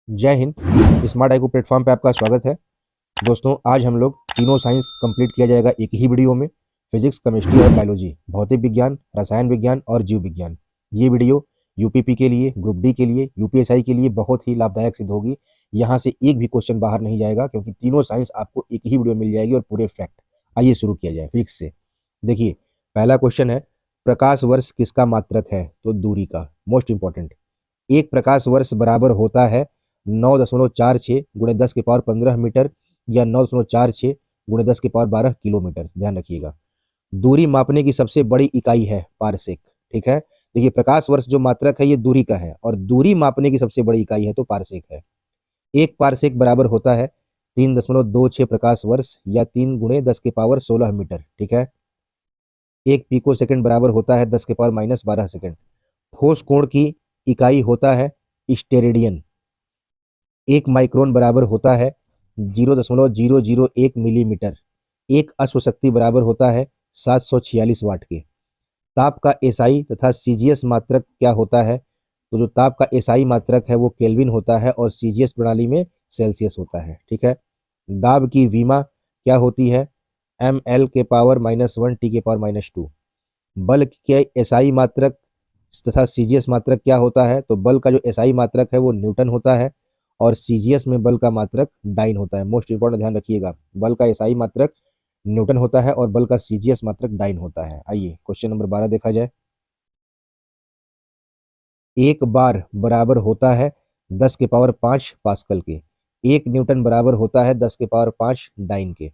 जय Hind. Smart IQ platform पे आपका स्वागत है। दोस्तों, आज हम लोग तीनों साइंस कंप्लीट किया जाएगा एक ही वीडियो में। फिजिक्स, केमिस्ट्री और बायोलॉजी, भौतिक विज्ञान, रसायन विज्ञान और जीव विज्ञान। ये वीडियो यूपीपी के लिए, ग्रुप डी के लिए, यूपीएसआई के लिए बहुत ही लाभदायक सिद्ध होगी। यहाँ से एक भी क्वेश्चन बाहर नहीं जाएगा क्योंकि तीनों साइंस आपको एक ही वीडियो मिल जाएगी और पूरे फैक्ट। आइए शुरू किया जाए फिजिक्स से। देखिए, पहला क्वेश्चन है, प्रकाश वर्ष किसका मात्रक है? तो दूरी का। Most important. एक प्रकाश वर्ष बराबर होता है 9.46 गुणे 10 के पावर 15 मीटर या 9.46 गुणे 10 के पावर 12 किलोमीटर। ध्यान रखिएगा, दूरी मापने की सबसे बड़ी इकाई है पारसेक। ठीक है, देखिए प्रकाश वर्ष जो मात्रक है ये दूरी का है और दूरी मापने की सबसे बड़ी इकाई है तो पारसेक है। एक पारसेक बराबर होता है 3.26 प्रकाश वर्ष या 3 गुणे 10 के पावर 16 मीटर। ठीक है, एक पिको सेकंड बराबर होता है 10 के पावर -12 सेकंड। ठोस कोण की इकाई होता है स्टेरेडियन। एक माइक्रोन बराबर होता है 0.001 मिलीमीटर। एक अश्वशक्ति बराबर होता है 746 वाट के। ताप का एसआई तथा सीजीएस मात्रक क्या होता है? तो जो ताप का एसआई मात्रक है वो केल्विन होता है और सीजीएस प्रणाली में सेल्सियस होता है। ठीक है, दाब की विमा क्या होती है? ml के पावर -1 टी के पावर -2। बल के एसआई मात्रक तथा सीजीएस मात्रक क्या होता है? तो बल का जो एसआई मात्रक है वो न्यूटन होता है और सीजीएस में बल का मात्रक डाइन होता है। मोस्ट इंपॉर्टेंट, ध्यान रखिएगा, बल का एसआई मात्रक न्यूटन होता है और बल का सीजीएस मात्रक डाइन होता है। आइए क्वेश्चन नंबर 12 देखा जाए। एक बार बराबर होता है 10 के पावर 5 पास्कल के। एक न्यूटन बराबर होता है 10 के पावर 5 डाइन के।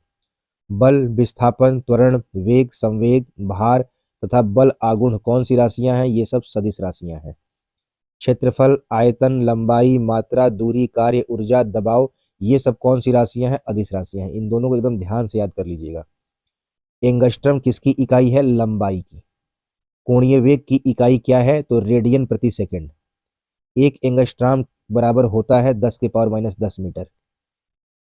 बल, विस्थापन, त्वरण, वेग, संवेग, भार तथा बल आघूर्ण कौन सी राशियां हैं? ये सब सदिश राशियां हैं। क्षेत्रफल, आयतन, लंबाई, मात्रा, दूरी, कार्य, ऊर्जा, दबाव, ये सब कौन सी राशियां हैं? अदिश राशियां हैं। इन दोनों को एकदम ध्यान से याद कर लीजिएगा। एंगस्ट्रम किसकी इकाई है? लंबाई की। कोणीय वेग की इकाई क्या है? तो रेडियन प्रति सेकंड। एक एंगस्ट्राम बराबर होता है 10 के पावर -10 मीटर।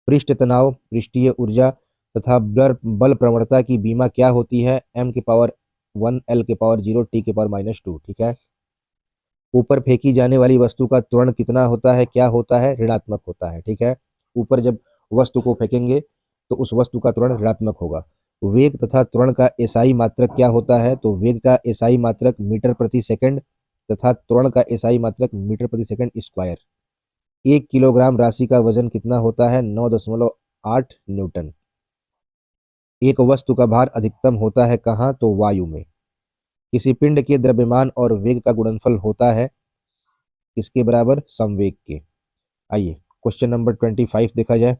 पृष्ठ तनाव, पृष्ठीय ऊर्जा तथा बल प्रवणता की बीमा क्या होती है? m के पावर 1 l के पावर 0 t के पावर -2। ठीक है, ऊपर फेंकी जाने वाली वस्तु का त्वरण कितना होता है? क्या होता है? ऋणात्मक होता है। ठीक है, ऊपर जब वस्तु को फेंकेंगे तो उस वस्तु का त्वरण ऋणात्मक होगा। वेग तथा त्वरण का एसआई मात्रक क्या होता है? तो वेग का एसआई मात्रक मीटर प्रति सेकंड तथा त्वरण का एसआई मात्रक मीटर प्रति सेकंड स्क्वायर। 1 किलोग्राम राशि का वजन कितना होता है? 9.8 न्यूटन। एक वस्तु का भार अधिकतम होता है कहाँ? तो वायु में। किसी पिंड के द्रव्यमान और वेग का गुणनफल होता है किसके बराबर? संवेग के। आइए क्वेश्चन नंबर 25 देखा जाए।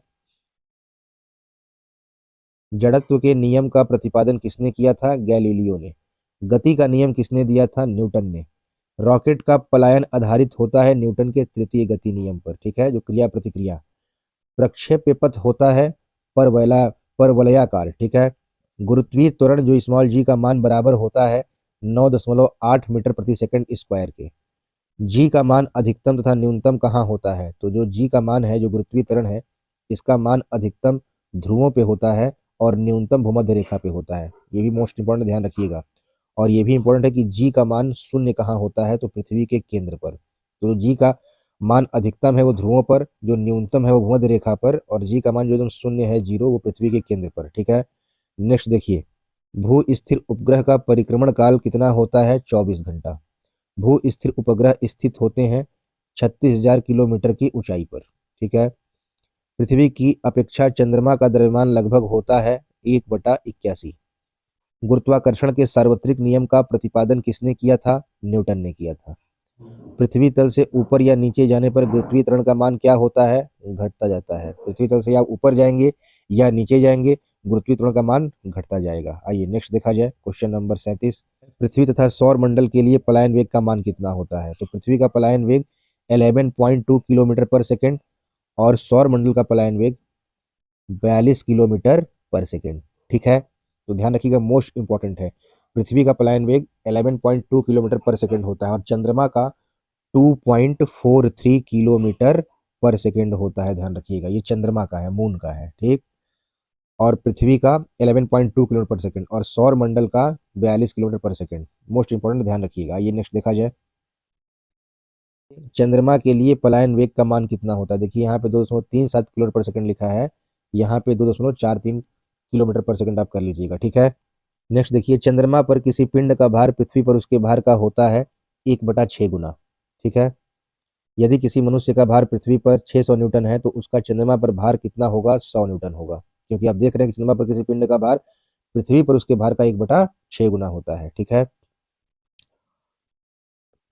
जड़त्व के नियम का प्रतिपादन किसने किया था? गैलीलियो ने। गति का नियम किसने दिया था? न्यूटन ने। रॉकेट का पलायन आधारित होता है न्यूटन के तृतीय गति नियम पर। ठीक है, जो क्रिया प्रतिक्रिया। प्रक्षेप्य पथ होता है परवलयाकार। ठीक है, गुरुत्वीय त्वरण जो स्मॉल जी का मान बराबर होता है 9.8 मीटर प्रति सेकंड स्क्वायर के। जी का मान अधिकतम तथा न्यूनतम कहाँ होता है? तो जो जी का मान है, जो गुरुत्वीय त्वरण है, इसका मान अधिकतम ध्रुवों पे होता है और न्यूनतम भूमध्य रेखा पे होता है। ये भी मोस्ट इंपॉर्टेंट, ध्यान रखिएगा। और ये भी इंपॉर्टेंट है कि जी का मान शून्य कहाँ होता है? तो पृथ्वी के केंद्र पर। तो जी का मान अधिकतम है वो ध्रुवों पर, जो न्यूनतम है वो भूमध्य रेखा पर, और जी का मान जो एकदम शून्य है, जीरो, वो पृथ्वी के केंद्र पर। ठीक है, नेक्स्ट देखिए, भू स्थिर उपग्रह का परिक्रमण काल कितना होता है? 24 घंटा। भू स्थिर उपग्रह स्थित होते हैं 36,000 किलोमीटर की ऊंचाई पर। ठीक है, पृथ्वी की अपेक्षा चंद्रमा का द्रव्यमान लगभग होता है 1/81। गुरुत्वाकर्षण के सार्वत्रिक नियम का प्रतिपादन किसने किया था? न्यूटन ने किया था। पृथ्वी तल से ऊपर या नीचे जाने पर गुरुत्वीय त्वरण का मान क्या होता है? घटता जाता है। पृथ्वी तल से आप ऊपर जाएंगे या नीचे जाएंगे, गुरुत्वीय त्वरण का मान घटता जाएगा। आइए नेक्स्ट देखा जाए, क्वेश्चन नंबर 37। पृथ्वी तथा सौर मंडल के लिए पलायन वेग का मान कितना होता है? तो पृथ्वी का पलायन वेग 11.2 किलोमीटर पर सेकेंड और सौर मंडल का पलायन वेग 42 किलोमीटर पर सेकेंड। ठीक है, तो ध्यान रखिएगा, मोस्ट इंपॉर्टेंट है। पृथ्वी का पलायन वेग 11.2 किलोमीटर पर सेकेंड होता है और चंद्रमा का 2.43 किलोमीटर पर सेकेंड होता है। ध्यान रखिएगा, ये चंद्रमा का है, मून का है। ठीक, और पृथ्वी का 11.2 किलोमीटर पर सेकेंड और सौर मंडल का 42 किलोमीटर पर सेकेंड। मोस्ट इंपॉर्टेंट, ध्यान रखिएगा। ये नेक्स्ट देखा जाए। चंद्रमा के लिए पलायन वेग का मान कितना होता है? देखिए यहाँ पे 2.37 किलोमीटर पर सेकंड लिखा है, यहाँ पे 2.43 किलोमीटर पर सेकंड आप कर लीजिएगा, ठीक है। नेक्स्ट देखिए, चंद्रमा पर किसी पिंड का भार पृथ्वी पर उसके भार का होता है 1/6 गुना, ठीक है। यदि किसी मनुष्य का भार पृथ्वी पर 600 न्यूटन है तो उसका चंद्रमा पर भार कितना होगा? 100 न्यूटन होगा, क्योंकि आप देख रहे हैं कि चंद्रमा पर किसी पिंड का भार पृथ्वी पर उसके भार का 1/6 गुना होता है, ठीक है।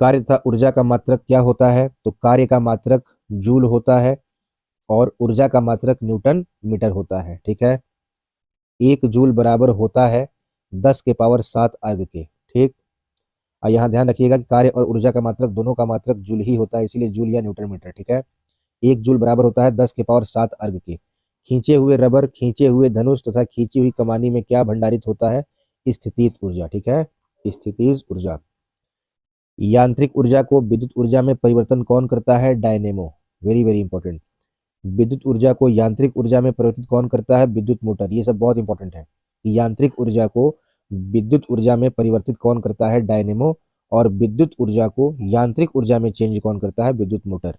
कार्य तथा ऊर्जा का मात्रक क्या होता है? तो कार्य का मात्रक जूल होता है और ऊर्जा का मात्रक न्यूटन मीटर होता है, ठीक है। 1 जूल बराबर होता है 10⁻7 अर्ग के, ठीक। और यहाँ ध्यान रखिएगा कि कार्य और ऊर्जा का मात्रक दोनों का मात्रक जूल ही होता है, इसीलिए जूल या न्यूटन मीटर, ठीक है। 1 जूल बराबर होता है 10⁻7 अर्ग के। खींचे हुए रबर, खींचे हुए धनुष तथा खींची हुई कमानी में क्या भंडारित होता है? स्थितिज ऊर्जा, ठीक है, स्थितिज ऊर्जा। यांत्रिक ऊर्जा को विद्युत ऊर्जा में परिवर्तन कौन करता है? Dynamo, very very important. विद्युत ऊर्जा को यांत्रिक ऊर्जा में परिवर्तित कौन करता है? विद्युत मोटर, ये सब बहुत इंपॉर्टेंट है। यांत्रिक ऊर्जा को विद्युत ऊर्जा में परिवर्तित कौन करता है? डायनेमो। और विद्युत ऊर्जा को यांत्रिक ऊर्जा में चेंज कौन करता है? विद्युत मोटर।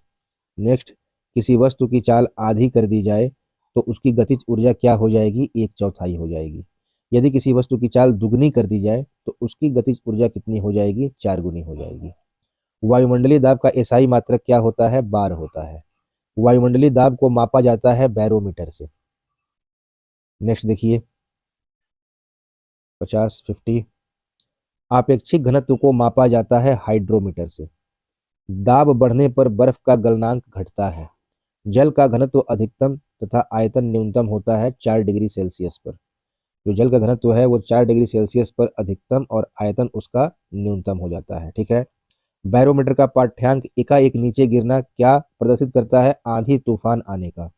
नेक्स्ट, किसी वस्तु की चाल आधी कर दी जाए तो उसकी गतिज ऊर्जा क्या हो जाएगी? 1/4 हो जाएगी। यदि किसी वस्तु की चाल दुगनी कर दी जाए तो उसकी गतिज ऊर्जा कितनी हो जाएगी? 4 गुनी हो जाएगी। वायुमंडलीय दाब का एसआई मात्रक क्या होता है? बार होता है। वायुमंडलीय दाब को मापा जाता है बैरोमीटर से। नेक्स्ट देखिए 50 आपेक्षिक घनत्व को मापा जाता है हाइड्रोमीटर से। दाब बढ़ने पर बर्फ का गलनांक घटता है। जल का घनत्व अधिकतम तथा आयतन न्यूनतम होता है 4 डिग्री सेल्सियस पर। जो जल का घनत्व है वो 4 डिग्री सेल्सियस पर अधिकतम और आयतन उसका न्यूनतम हो जाता है, ठीक है। बैरोमीटर का पाठ्यांक एकाएक नीचे गिरना क्या प्रदर्शित करता है? आंधी तूफान आने का।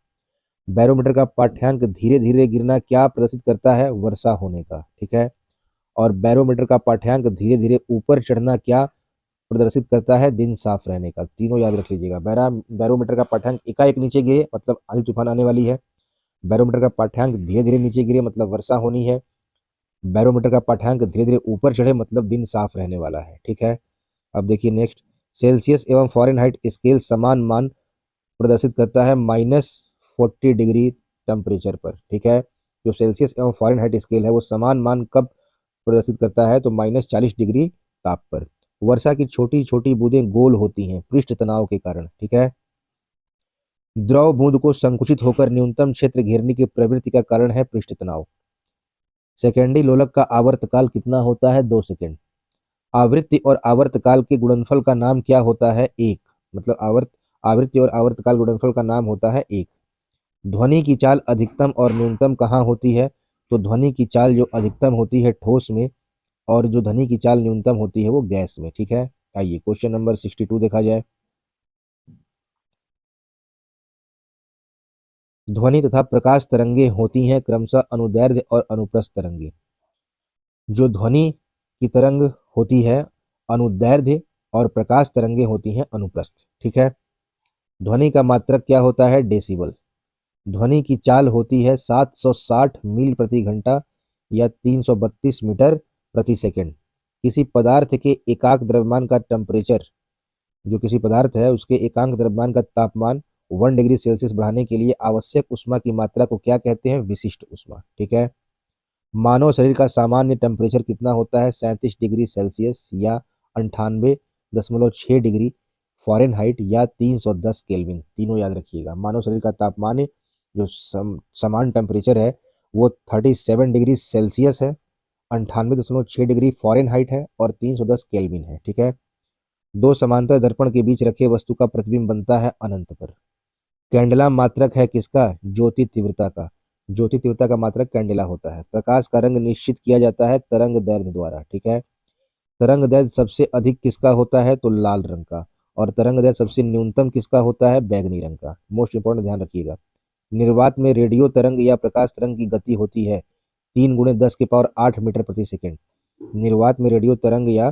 बैरोमीटर का पाठ्यांक धीरे धीरे गिरना क्या प्रदर्शित करता है? वर्षा होने का, ठीक है। और बैरोमीटर का पाठ्यांक धीरे धीरे ऊपर चढ़ना क्या प्रदर्शित करता है? दिन साफ रहने का। तीनों याद रख लीजिएगा। बैरोमीटर का पाठ्यांक एकाएक नीचे गिरे मतलब आंधी तूफान आने वाली है। बैरोमीटर का पाठ्यांक धीरे धीरे नीचे गिरे मतलब वर्षा होनी है। बैरोमीटर का पाठ्यांक धीरे धीरे ऊपर चढ़े मतलब दिन साफ रहने वाला है, ठीक है। अब देखिए नेक्स्ट, सेल्सियस एवं फॉरेनहाइट स्केल समान मान प्रदर्शित करता है -40 डिग्री टेम्परेचर पर, ठीक है। जो सेल्सियस एवं फॉरेनहाइट स्केल है वो समान मान कब प्रदर्शित करता है? तो -40 डिग्री ताप पर। वर्षा की छोटी छोटी बूंदें गोल होती हैं पृष्ठ तनाव के कारण, ठीक है। द्रव बूंद को संकुचित होकर न्यूनतम क्षेत्र घेरने की प्रवृत्ति का कारण है पृष्ठ तनाव। सेकेंडी लोलक का आवर्तकाल कितना होता है? 2 सेकेंड। आवृत्ति और आवर्तकाल के गुणनफल का नाम क्या होता है? 1। मतलब आवृत्ति और आवर्तकाल गुणनफल का नाम होता है 1। ध्वनि की चाल अधिकतम और न्यूनतम कहाँ होती है? तो ध्वनि की चाल जो अधिकतम होती है ठोस में और जो ध्वनि की चाल न्यूनतम होती है वो गैस में, ठीक है। आइए क्वेश्चन नंबर 62 देखा जाए। ध्वनि तथा प्रकाश तरंगे होती हैं क्रमशः अनुदैर्ध्य और अनुप्रस्थ तरंगे। जो ध्वनि की तरंग होती है अनुदैर्ध्य और प्रकाश तरंगे होती हैं अनुप्रस्थ, ठीक है। ध्वनि का मात्रक क्या होता है? डेसिबल। ध्वनि की चाल होती है 760 मील प्रति घंटा या 332 मीटर प्रति सेकंड। किसी पदार्थ के एकांक द्रव्यमान का टेम्परेचर, जो किसी पदार्थ है उसके एकांक द्रव्यमान का तापमान 1 डिग्री सेल्सियस बढ़ाने के लिए आवश्यक उष्मा की मात्रा को क्या कहते हैं? विशिष्ट उष्मा, ठीक है। मानव शरीर का सामान्य टेम्परेचर कितना होता है? 37 डिग्री सेल्सियस या 98.6 डिग्री फ़ारेनहाइट या 310 केल्विन। तीनों याद रखिएगा। मानव शरीर का तापमान जो समान टेम्परेचर है वो 37 डिग्री सेल्सियस है, 98.6 डिग्री फ़ारेनहाइट है और 310 केल्विन है, ठीक है। दो समांतर दर्पण के बीच रखे वस्तु का प्रतिबिंब बनता है अनंत पर। कैंडेला मात्रक है किसका? ज्योति तीव्रता का। ज्योति तीव्रता का मात्रक कैंडेला होता है। प्रकाश का रंग निश्चित किया जाता है तरंग दैर्ध्य द्वारा, ठीक है। तरंग दैर्ध्य सबसे अधिक किसका होता है? तो लाल रंग का। और तरंग दैर्ध्य सबसे न्यूनतम किसका होता है? बैगनी रंग का। मोस्ट इंपॉर्टेंट, ध्यान रखिएगा। निर्वात में रेडियो तरंग या प्रकाश तरंग की गति होती है 3 × 10⁸ मीटर प्रति सेकेंड। निर्वात में रेडियो तरंग या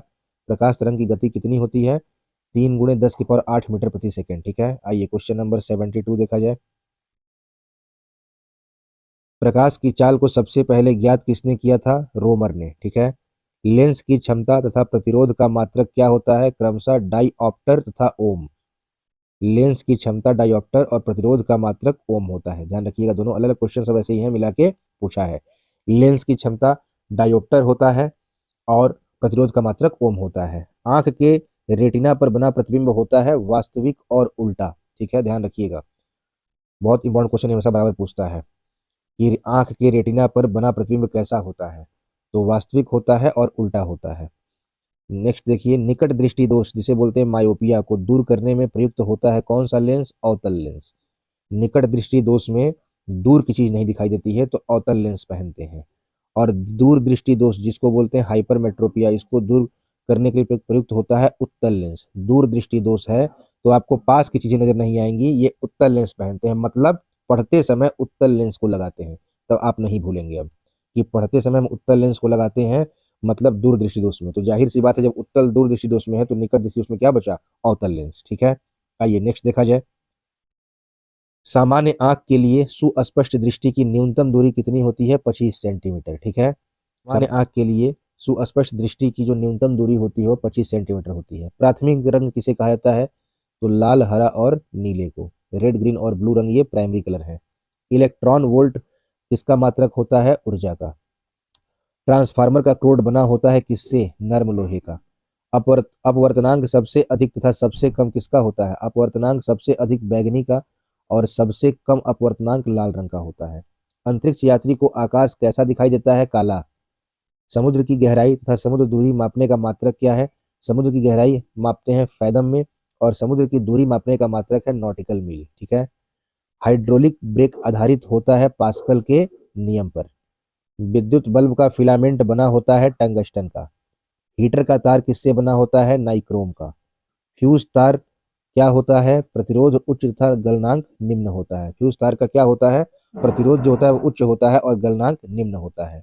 प्रकाश तरंग की गति कितनी होती है? 3 × 10⁸ मीटर प्रति सेकेंड, ठीक है। आइए क्वेश्चन नंबर 72 देखा जाए। प्रकाश की चाल को सबसे पहले ज्ञात किसने किया था? रोमर ने, ठीक है। लेंस की क्षमता तथा प्रतिरोध का मात्रक क्या होता है? क्रमशः डाइऑप्टर तथा ओम। लेंस की क्षमता डायोप्टर और प्रतिरोध का मात्रक ओम होता है। ध्यान रखिएगा, दोनों अलग अलग क्वेश्चन सब ऐसे ही हैं, मिला के पूछा है। लेंस की क्षमता डायोप्टर होता है और प्रतिरोध का मात्रक ओम होता है। आंख के रेटिना पर बना प्रतिबिंब होता है वास्तविक और उल्टा। ठीक है, ध्यान रखिएगा, बहुत इंपॉर्टेंट क्वेश्चन हमेशा बराबर पूछता है कि आंख के रेटिना पर बना प्रतिबिंब कैसा होता है, तो वास्तविक होता है और उल्टा होता है। नेक्स्ट देखिए, निकट दृष्टि दोष जिसे बोलते हैं मायोपिया को दूर करने में प्रयुक्त होता है कौन सा लेंस? अवतल लेंस। निकट दृष्टि दोष में दूर की चीज नहीं दिखाई देती है तो अवतल लेंस पहनते हैं। और दूर दृष्टि दोष जिसको बोलते हैं हाइपरमेट्रोपिया, इसको दूर करने के लिए प्रयुक्त होता है उत्तल लेंस। दूर दृष्टि दोष है तो आपको पास की चीजें नजर नहीं आएंगी, ये उत्तल लेंस पहनते हैं, मतलब पढ़ते समय उत्तल लेंस को लगाते हैं। तब आप नहीं भूलेंगे अब कि पढ़ते समय हम उत्तल लेंस को लगाते हैं, मतलब दूर दृष्टि दोष में। तो जाहिर सी बात है, जब उत्तल दूर दृष्टि दोष में है तो निकट दृष्टि दोष में क्या बचा? अवतल लेंस। ठीक है, आइए नेक्स्ट देखा जाए। सामान्य आंख के लिए सुस्पष्ट दृष्टि की न्यूनतम दूरी कितनी होती है? 25 सेंटीमीटर। ठीक है, सामान्य आंख के लिए सुस्पष्ट दृष्टि की जो न्यूनतम दूरी होती है वो 25 सेंटीमीटर होती है। प्राथमिक रंग किसे कहा जाता है? तो लाल, हरा और नीले को। रेड, ग्रीन और ब्लू रंग ये प्राइमरी कलर है। इलेक्ट्रॉन वोल्ट किसका मात्रक होता है? ऊर्जा का। ट्रांसफार्मर का कोड बना होता है किससे? नर्म लोहे का। अपवर्तनांक सबसे अधिक तथा सबसे कम किसका होता है? अपवर्तनांक सबसे अधिक बैगनी का और सबसे कम अपवर्तनांक लाल रंग का होता है। अंतरिक्ष यात्री को आकाश कैसा दिखाई देता है? काला। समुद्र की गहराई तथा समुद्र दूरी मापने का मात्रक क्या है? समुद्र की गहराई मापते हैं फैदम में और समुद्र की दूरी मापने का मात्रक है नॉटिकल मील। ठीक है, हाइड्रोलिक ब्रेक आधारित होता है पास्कल के नियम पर। विद्युत बल्ब का फिलामेंट बना होता है टंगस्टन का। हीटर का तार किससे बना होता है? नाइक्रोम का। फ्यूज तार क्या होता है? प्रतिरोध उच्च तथा गलनांक निम्न होता है। फ्यूज तार का क्या होता है? प्रतिरोध जो होता है वो उच्च होता है और गलनांक निम्न होता है।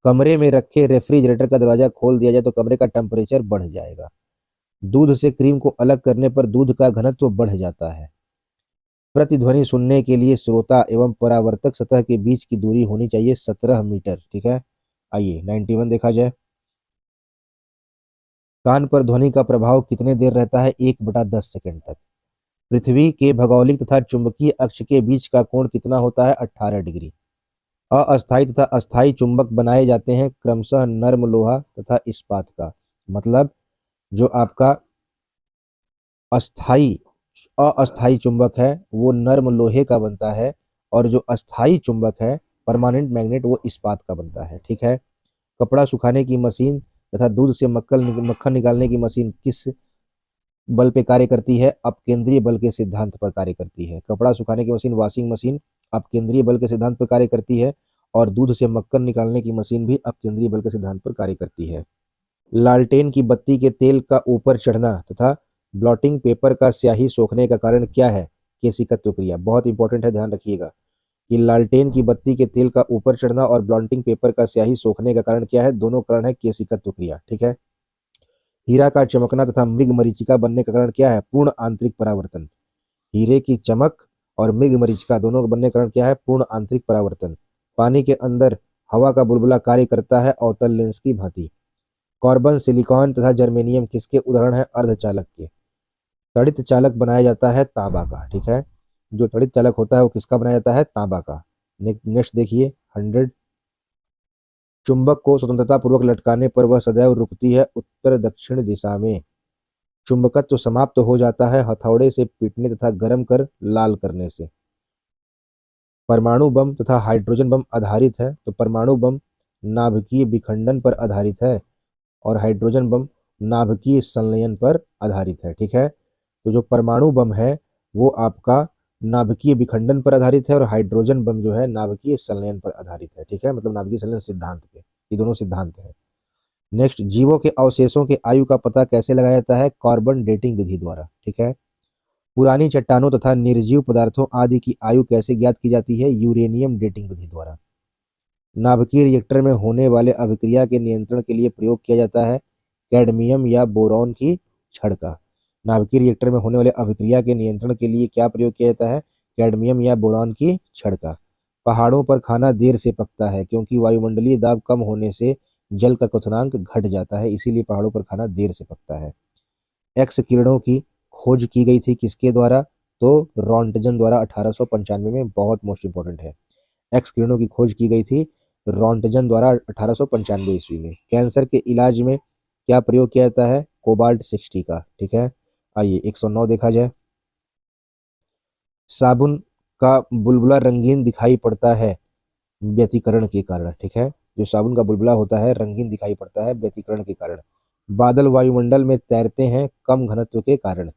कमरे में रखे रेफ्रिजरेटर का दरवाजा खोल दिया जाए तो कमरे का टेम्परेचर बढ़ जाएगा। दूध से क्रीम को अलग करने पर दूध का घनत्व बढ़ जाता है। प्रतिध्वनि सुनने के लिए श्रोता एवं परावर्तक सतह के बीच की दूरी होनी चाहिए 17 मीटर। ठीक है, आइए 91 देखा जाए। कान पर ध्वनि का प्रभाव कितने देर रहता है? 1/10 सेकंड तक। पृथ्वी के भौगोलिक तथा चुंबकीय अक्ष के बीच का कोण कितना होता है? 18 डिग्री। अस्थायी तथा अस्थायी चुंबक बनाए जाते हैं क्रमशः नर्म लोहा तथा इस्पात का। मतलब जो आपका अस्थाई अस्थाई चुंबक है वो नर्म लोहे का बनता है और जो अस्थाई चुंबक है परमानेंट मैग्नेट वो इस्पात का बनता है। ठीक है, कपड़ा सुखाने की मशीन तथा दूध से मक्खन निकालने की मशीन किस बल पे कार्य करती है? अपकेंद्रीय बल के सिद्धांत पर कार्य करती है। कपड़ा सुखाने की मशीन वॉशिंग मशीन अपकेंद्रीय बल के सिद्धांत पर कार्य करती है और दूध से मक्खन निकालने की मशीन भी अपकेंद्रीय बल के सिद्धांत पर कार्य करती है। लालटेन की बत्ती के तेल का ऊपर चढ़ना तथा ब्लॉटिंग पेपर का स्याही सोखने का कारण क्या है? केशिकत्व क्रिया। बहुत इंपॉर्टेंट है, ध्यान रखिएगा कि लालटेन की बत्ती के तेल का ऊपर चढ़ना और ब्लॉटिंग पेपर का स्याही सोखने का कारण क्या है? दोनों कारण है केशिकत्व क्रिया। ठीक है, हीरा का चमकना तथा मृग मरीचिका बनने का कारण क्या है? पूर्ण आंतरिक परावर्तन। हीरे की चमक और मृग मरीचिका दोनों का बनने का कारण क्या है? पूर्ण आंतरिक परावर्तन। पानी के अंदर हवा का बुलबुला कार्य करता है अवतल लेंस की भांति। कार्बन, सिलिकॉन तथा जर्मेनियम किसके उदाहरण है? अर्धचालक के। तड़ित चालक बनाया जाता है तांबा का। ठीक है, जो तड़ित चालक होता है वो किसका बनाया जाता है? तांबा का। नेक्स्ट देखिए 100। चुंबक को स्वतंत्रता पूर्वक लटकाने पर वह सदैव रुकती है उत्तर दक्षिण दिशा में। चुंबकत्व समाप्त हो जाता है हथौड़े से पीटने तथा गर्म कर लाल करने से। परमाणु बम तथा हाइड्रोजन बम आधारित है तो परमाणु बम नाभिकीय विखंडन पर आधारित है और हाइड्रोजन बम नाभिकीय संलयन पर आधारित है। ठीक है, तो जो परमाणु बम है वो आपका नाभिकीय विखंडन पर आधारित है और हाइड्रोजन बम जो है नाभिकीय संलयन पर आधारित है। ठीक है, मतलब नाभिकीय संलयन सिद्धांत पे, ये दोनों सिद्धांत है। नेक्स्ट, जीवों के अवशेषों के आयु का पता कैसे लगाया जाता है? कार्बन डेटिंग विधि द्वारा। ठीक है, पुरानी चट्टानों तथा निर्जीव पदार्थों आदि की आयु कैसे ज्ञात की जाती है? यूरेनियम डेटिंग विधि द्वारा। नाभिकीय रिएक्टर में होने वाले अभिक्रिया के नियंत्रण के लिए प्रयोग किया जाता है कैडमियम या बोरॉन की छड़ का। नाभिकीय रिएक्टर में होने वाले अभिक्रिया के नियंत्रण के लिए क्या प्रयोग किया जाता है? कैडमियम या बोरॉन की छड़ का। पहाड़ों पर खाना देर से पकता है क्योंकि वायुमंडलीय दाब कम होने से जल का क्वथनांक घट जाता है, इसीलिए पहाड़ों पर खाना देर से पकता है। एक्स किरणों की खोज की गई थी किसके द्वारा? तो रॉन्टजन द्वारा 1895 में। बहुत मोस्ट इंपॉर्टेंट है। एक्स किरणों की खोज की गई थी रॉन्टजन द्वारा 1895 ईस्वी में। कैंसर के इलाज में क्या प्रयोग किया जाता है? कोबाल्ट 60 का। ठीक है, आइए 109 देखा जाए। साबुन का बुलबुला रंगीन दिखाई पड़ता है व्यतिकरण के कारण। ठीक है, जो साबुन का बुलबुला होता है रंगीन दिखाई पड़ता है व्यतिकरण के कारण। बादल वायुमंडल में तैरते हैं कम घनत्व के कारण।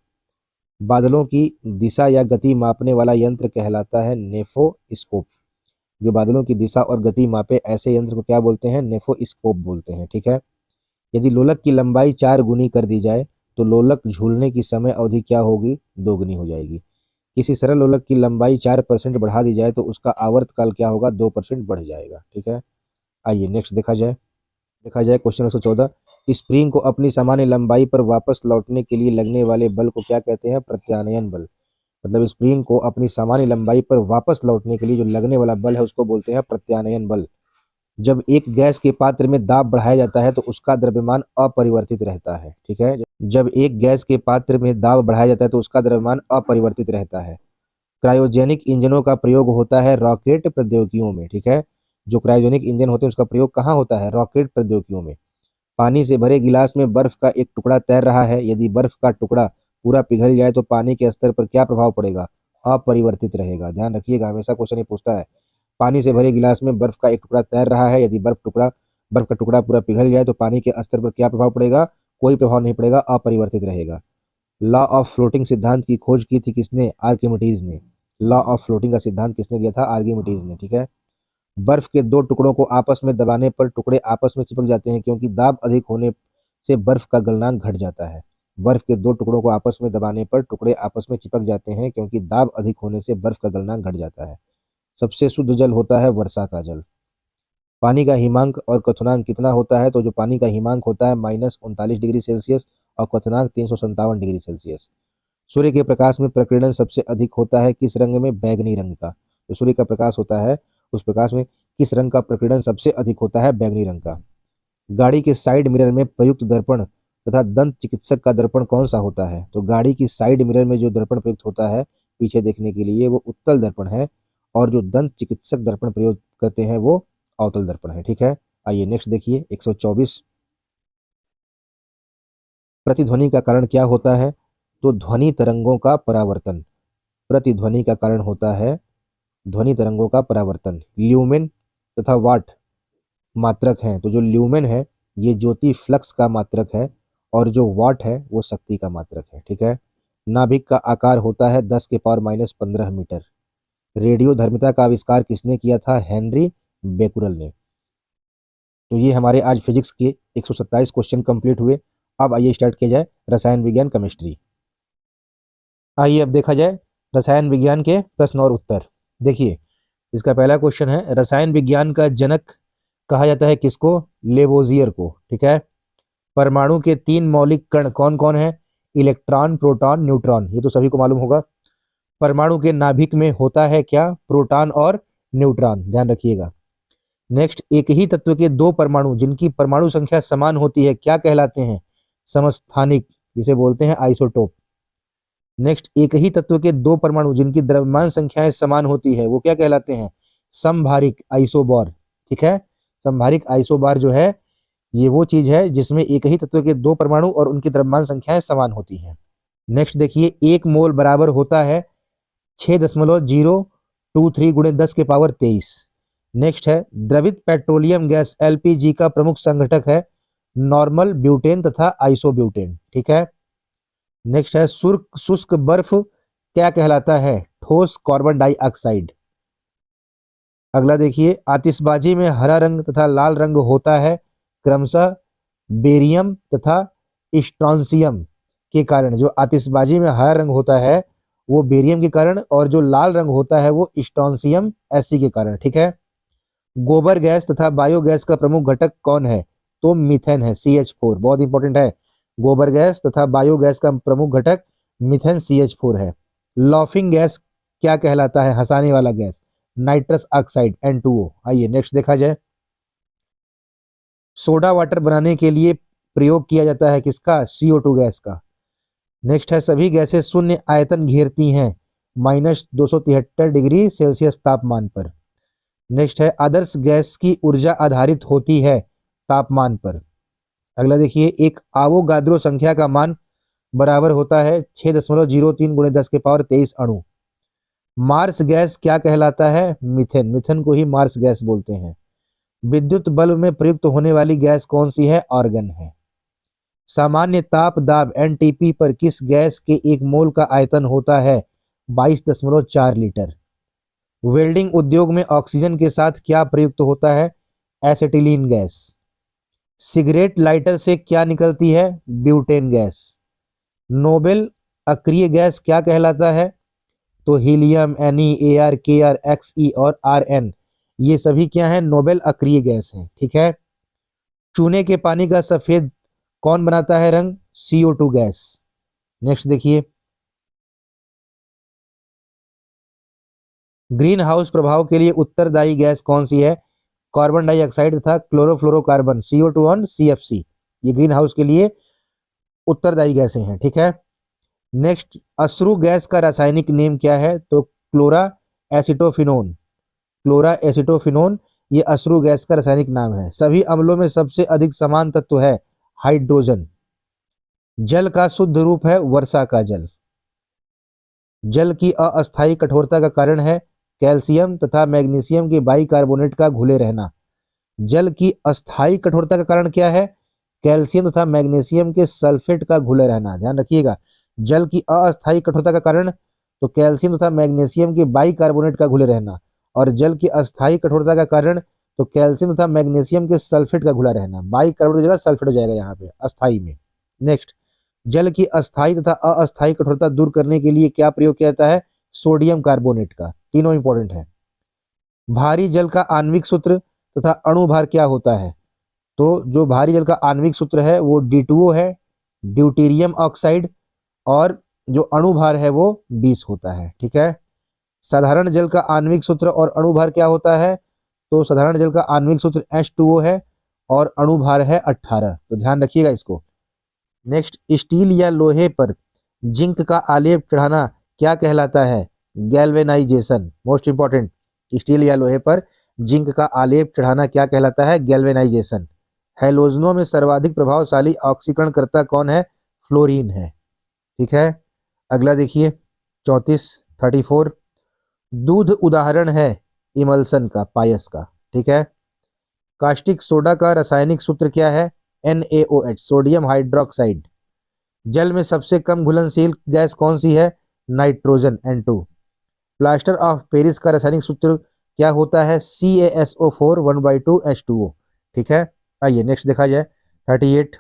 बादलों की दिशा या गति मापने वाला यंत्र कहलाता है नेफोस्कोप। जो बादलों की दिशा और गति मापे ऐसे यंत्र को क्या बोलते हैं? नेफोस्कोप बोलते हैं। ठीक है, यदि लोलक की लंबाई 4 गुनी कर दी जाए तो लोलक झूलने की समय अवधि क्या होगी? 2 गुनी हो जाएगी। किसी सरल लोलक की लंबाई 4% बढ़ा दी जाए तो उसका आवर्तकाल क्या होगा? 2% बढ़ जाएगा। ठीक है, आइए नेक्स्ट देखा जाए क्वेश्चन 114। स्प्रिंग को अपनी सामान्य लंबाई पर वापस लौटने के लिए लगने वाले बल को क्या कहते हैं? प्रत्यानयन बल। मतलब स्प्रिंग को अपनी सामान्य लंबाई पर वापस लौटने के लिए जो लगने वाला बल है उसको बोलते हैं प्रत्यानयन बल। जब एक गैस के पात्र में दाब बढ़ाया जाता है तो उसका द्रव्यमान अपरिवर्तित रहता है। ठीक है, जब एक गैस के पात्र में दाब बढ़ाया जाता है तो उसका द्रव्यमान अपरिवर्तित रहता है। क्रायोजेनिक इंजनों का प्रयोग होता है रॉकेट प्रौद्योगिकियों में। ठीक है, जो क्रायोजेनिक इंजन होते हैं उसका प्रयोग कहाँ होता है? रॉकेट प्रौद्योगिकियों में। पानी से भरे गिलास में बर्फ का एक टुकड़ा तैर रहा है। यदि बर्फ का टुकड़ा पूरा पिघल जाए तो पानी के स्तर पर क्या प्रभाव पड़ेगा? अपरिवर्तित रहेगा। ध्यान रखिएगा, हमेशा क्वेश्चन ये पूछता है। पानी से भरे गिलास में बर्फ का एक टुकड़ा तैर रहा है। यदि बर्फ का टुकड़ा पूरा पिघल जाए तो पानी के स्तर पर क्या प्रभाव पड़ेगा? कोई प्रभाव नहीं पड़ेगा, अपरिवर्तित रहेगा। लॉ ऑफ फ्लोटिंग सिद्धांत की खोज की थी किसने? आर्किमिडीज ने। लॉ ऑफ फ्लोटिंग का सिद्धांत किसने दिया था? आर्किमिडीज ने। ठीक है, बर्फ के दो टुकड़ों को आपस में दबाने पर टुकड़े आपस में चिपक जाते हैं क्योंकि दाब अधिक होने से बर्फ का गलनांक घट जाता है। बर्फ के दो टुकड़ों को आपस में दबाने पर टुकड़े आपस में चिपक जाते हैं क्योंकि दाब अधिक होने से बर्फ का गलनांक घट जाता है। सबसे शुद्ध जल होता है वर्षा का जल। पानी का हिमांक और क्वथनांक कितना होता है? तो जो पानी का हिमांक होता है -39 डिग्री सेल्सियस और क्वथनांक 357 डिग्री सेल्सियस। सूर्य के प्रकाश में प्रकीर्णन सबसे अधिक होता है किस रंग में? बैंगनी रंग का। तो सूर्य का प्रकाश होता है उस प्रकाश में किस रंग का प्रकीर्णन सबसे अधिक होता है? बैंगनी रंग का। गाड़ी के साइड मिरर में प्रयुक्त दर्पण तथा दंत चिकित्सक का दर्पण कौन सा होता है? तो गाड़ी की साइड मिरर में जो दर्पण प्रयुक्त होता है पीछे देखने के लिए वो उत्तल दर्पण है और जो दंत चिकित्सक दर्पण प्रयोग करते हैं वो अवतल दर्पण है। ठीक है, आइए नेक्स्ट देखिए 124। प्रतिध्वनि का कारण क्या होता है? तो ध्वनि तरंगों का परावर्तन प्रतिध्वनि का कारण होता है ध्वनि तरंगों का परावर्तन। ल्यूमेन तथा वाट मात्रक हैं, तो जो ल्यूमेन है ये ज्योति फ्लक्स का मात्रक है और जो वाट है वो शक्ति का मात्रक है। ठीक है, नाभिक का आकार होता है 10⁻15 मीटर। रेडियो धर्मिता का आविष्कार किसने किया था? हेनरी बेकुरल ने। तो ये हमारे आज फिजिक्स के 127 क्वेश्चन कंप्लीट हुए। अब आइए स्टार्ट किया जाए रसायन विज्ञान केमिस्ट्री। आइए अब देखा जाए रसायन विज्ञान के प्रश्न और उत्तर। देखिए, इसका पहला क्वेश्चन है, रसायन विज्ञान का जनक कहा जाता है किसको? लेवोजियर को। ठीक है, परमाणु के 3 मौलिक कण कौन कौन है? Electron, proton, neutron. ये तो सभी को मालूम होगा। परमाणु के नाभिक में होता है क्या? प्रोटॉन और न्यूट्रॉन। ध्यान रखिएगा। नेक्स्ट, एक ही तत्व के दो परमाणु जिनकी परमाणु संख्या समान होती है क्या कहलाते हैं? समस्थानिक, जिसे बोलते हैं आइसोटोप। नेक्स्ट, एक ही तत्व के दो परमाणु जिनकी द्रव्यमान संख्याएं समान होती है वो क्या कहलाते हैं? समभारिक आइसोबार। ठीक है, समभारिक आइसोबार जो है ये वो चीज है जिसमें एक ही तत्व के दो परमाणु और उनकी द्रव्यमान संख्याएं समान होती हैं। नेक्स्ट देखिए, 1 मोल बराबर होता है 6.023 × 10⁻23। नेक्स्ट है, द्रवित पेट्रोलियम गैस एलपीजी का प्रमुख संघटक है नॉर्मल ब्यूटेन तथा आइसोब्यूटेन। ठीक है, नेक्स्ट है, शुष्क बर्फ क्या कहलाता है? ठोस कार्बन डाइऑक्साइड। अगला देखिए, आतिशबाजी में हरा रंग तथा लाल रंग होता है क्रमशः बेरियम तथा स्ट्रोंसियम के कारण। जो आतिशबाजी में हरा रंग होता है वो बेरियम के कारण और जो लाल रंग होता है वो स्ट्रोंसियम एसी के कारण। ठीक है, गोबर गैस तथा बायोगैस का प्रमुख घटक कौन है? तो मीथेन है, CH4। बहुत इंपॉर्टेंट है, गोबर गैस तथा बायोगैस का प्रमुख घटक मीथेन CH4 है। लॉफिंग गैस क्या कहलाता है? हंसाने वाला गैस, नाइट्रस ऑक्साइड N2O। आइए नेक्स्ट देखा जाए, सोडा वाटर बनाने के लिए प्रयोग किया जाता है किसका? CO2 गैस का। नेक्स्ट है सभी गैसें शून्य आयतन घेरती हैं -273 डिग्री सेल्सियस तापमान पर। नेक्स्ट है आदर्श गैस की ऊर्जा आधारित होती है तापमान पर। अगला देखिए, एक आवोगाद्रो संख्या का मान बराबर होता है 6.03 × 10⁻23 अणु। मार्स गैस क्या कहलाता है? मीथेन। मीथेन को ही मार्स गैस बोलते हैं। विद्युत बल्ब में प्रयुक्त होने वाली गैस कौन सी है? आर्गन है। सामान्य ताप दाब एनटीपी पर किस गैस के 1 मोल का आयतन होता है? 22.4 लीटर। वेल्डिंग उद्योग में ऑक्सीजन के साथ क्या प्रयुक्त होता है? Acetylene gas. सिगरेट लाइटर से क्या निकलती है? Butane gas. नोबेल अक्रिय गैस क्या कहलाता है? तो helium, Ne, Ar, Kr, Xe और Rn, ये सभी क्या है? नोबेल अक्रिय गैस है। ठीक है। चूने के पानी का सफेद कौन बनाता है रंग? CO2 gas. नेक्स्ट देखिए, ग्रीन हाउस प्रभाव के लिए उत्तरदायी गैस कौन सी है? कार्बन डाइऑक्साइड तथा क्लोरोफ्लोरोकार्बन, CO2 और CFC, ये ग्रीन हाउस के लिए उत्तरदायी गैसें हैं। ठीक है। नेक्स्ट, अश्रु गैस का रासायनिक नेम क्या है? तो क्लोरा एसिटोफिनोन। क्लोरा एसिटोफिनोन ये अश्रु गैस का रासायनिक नाम है। सभी अम्लों में सबसे अधिक समान तत्व है हाइड्रोजन। जल का शुद्ध रूप है वर्षा का जल। जल की अस्थायी कठोरता का कारण है कैल्शियम तथा मैग्नीशियम के बाइकार्बोनेट का घुले रहना। जल की अस्थायी कठोरता का कारण क्या है? कैल्शियम तथा मैग्नीशियम के सल्फेट का घुले रहना। ध्यान रखिएगा, जल की अस्थायी कठोरता का कारण तो कैल्शियम तथा मैग्नीशियम के बाइकार्बोनेट का घुले रहना, और जल की अस्थायी कठोरता का कारण तो कैल्शियम तथा मैग्नीशियम के सल्फेट का घुला रहना। बाइकार्बोनेट की जगह सल्फेट हो जाएगा यहाँ पे अस्थायी में। नेक्स्ट, जल की अस्थायी तथा अस्थायी कठोरता दूर करने के लिए क्या प्रयोग किया जाता है? सोडियम कार्बोनेट का। तीनों इंपॉर्टेंट है। भारी जल का आणविक सूत्र तथा अणुभार क्या होता है? तो जो भारी जल का आणविक सूत्र है वो D2O है, ड्यूटेरियम ऑक्साइड, और जो अणुभार है वो 20 होता है। ठीक है। साधारण जल का आणविक सूत्र और अणुभार क्या होता है? तो साधारण जल का आणविक सूत्र H2O है और अणुभार है 18। तो ध्यान रखिएगा इसको। नेक्स्ट, स्टील या लोहे पर जिंक का आलेप चढ़ाना क्या कहलाता है? गैल्वेनाइजेशन। मोस्ट इंपॉर्टेंट, स्टील या लोहे पर जिंक का आलेप चढ़ाना क्या कहलाता है? गैल्वेनाइजेशन। हैलोजनों में सर्वाधिक प्रभावशाली ऑक्सीकरण करता कौन है? फ्लोरीन है। ठीक है। अगला देखिए, 34 दूध उदाहरण है इमल्सन का, पायस का। ठीक है। कास्टिक सोडा का रासायनिक सूत्र क्या है? NaOH, sodium hydroxide. जल में सबसे कम घुलनशील गैस कौन सी है? Nitrogen, N2। Plaster of Paris का रासायनिक सूत्र क्या होता है? CaSO4 1/2H2O। ठीक है। आइए नेक्स्ट देखा जाए। 38,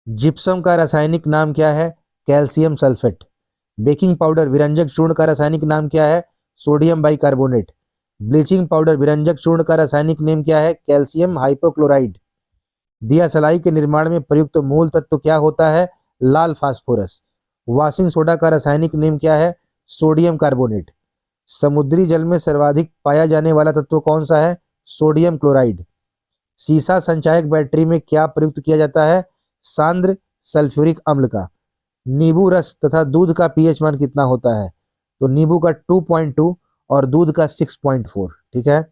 जिप्सम का रासायनिक नाम क्या है? Calcium sulphate. बेकिंग पाउडर विरंजक चूर्ण का रासायनिक नाम क्या है? Sodium bicarbonate. ब्लीचिंग पाउडर विरंजक चूर्ण का रासायनिक नेम क्या है? Calcium hypochloride. दिया सलाई के निर्माण में प्रयुक्त मूल तत्व क्या होता है? लाल फास्फोरस। वॉशिंग सोडा का रासायनिक नेम क्या है? Sodium carbonate. समुद्री जल में सर्वाधिक पाया जाने वाला तत्व कौन सा है? Sodium chloride. सीसा संचायक बैटरी में क्या प्रयुक्त किया जाता है? सांद्र सल्फ्यूरिक अम्ल का। नींबू रस तथा दूध का पीएच मान कितना होता है? तो नींबू का 2.2 और दूध का 6.4। ठीक है।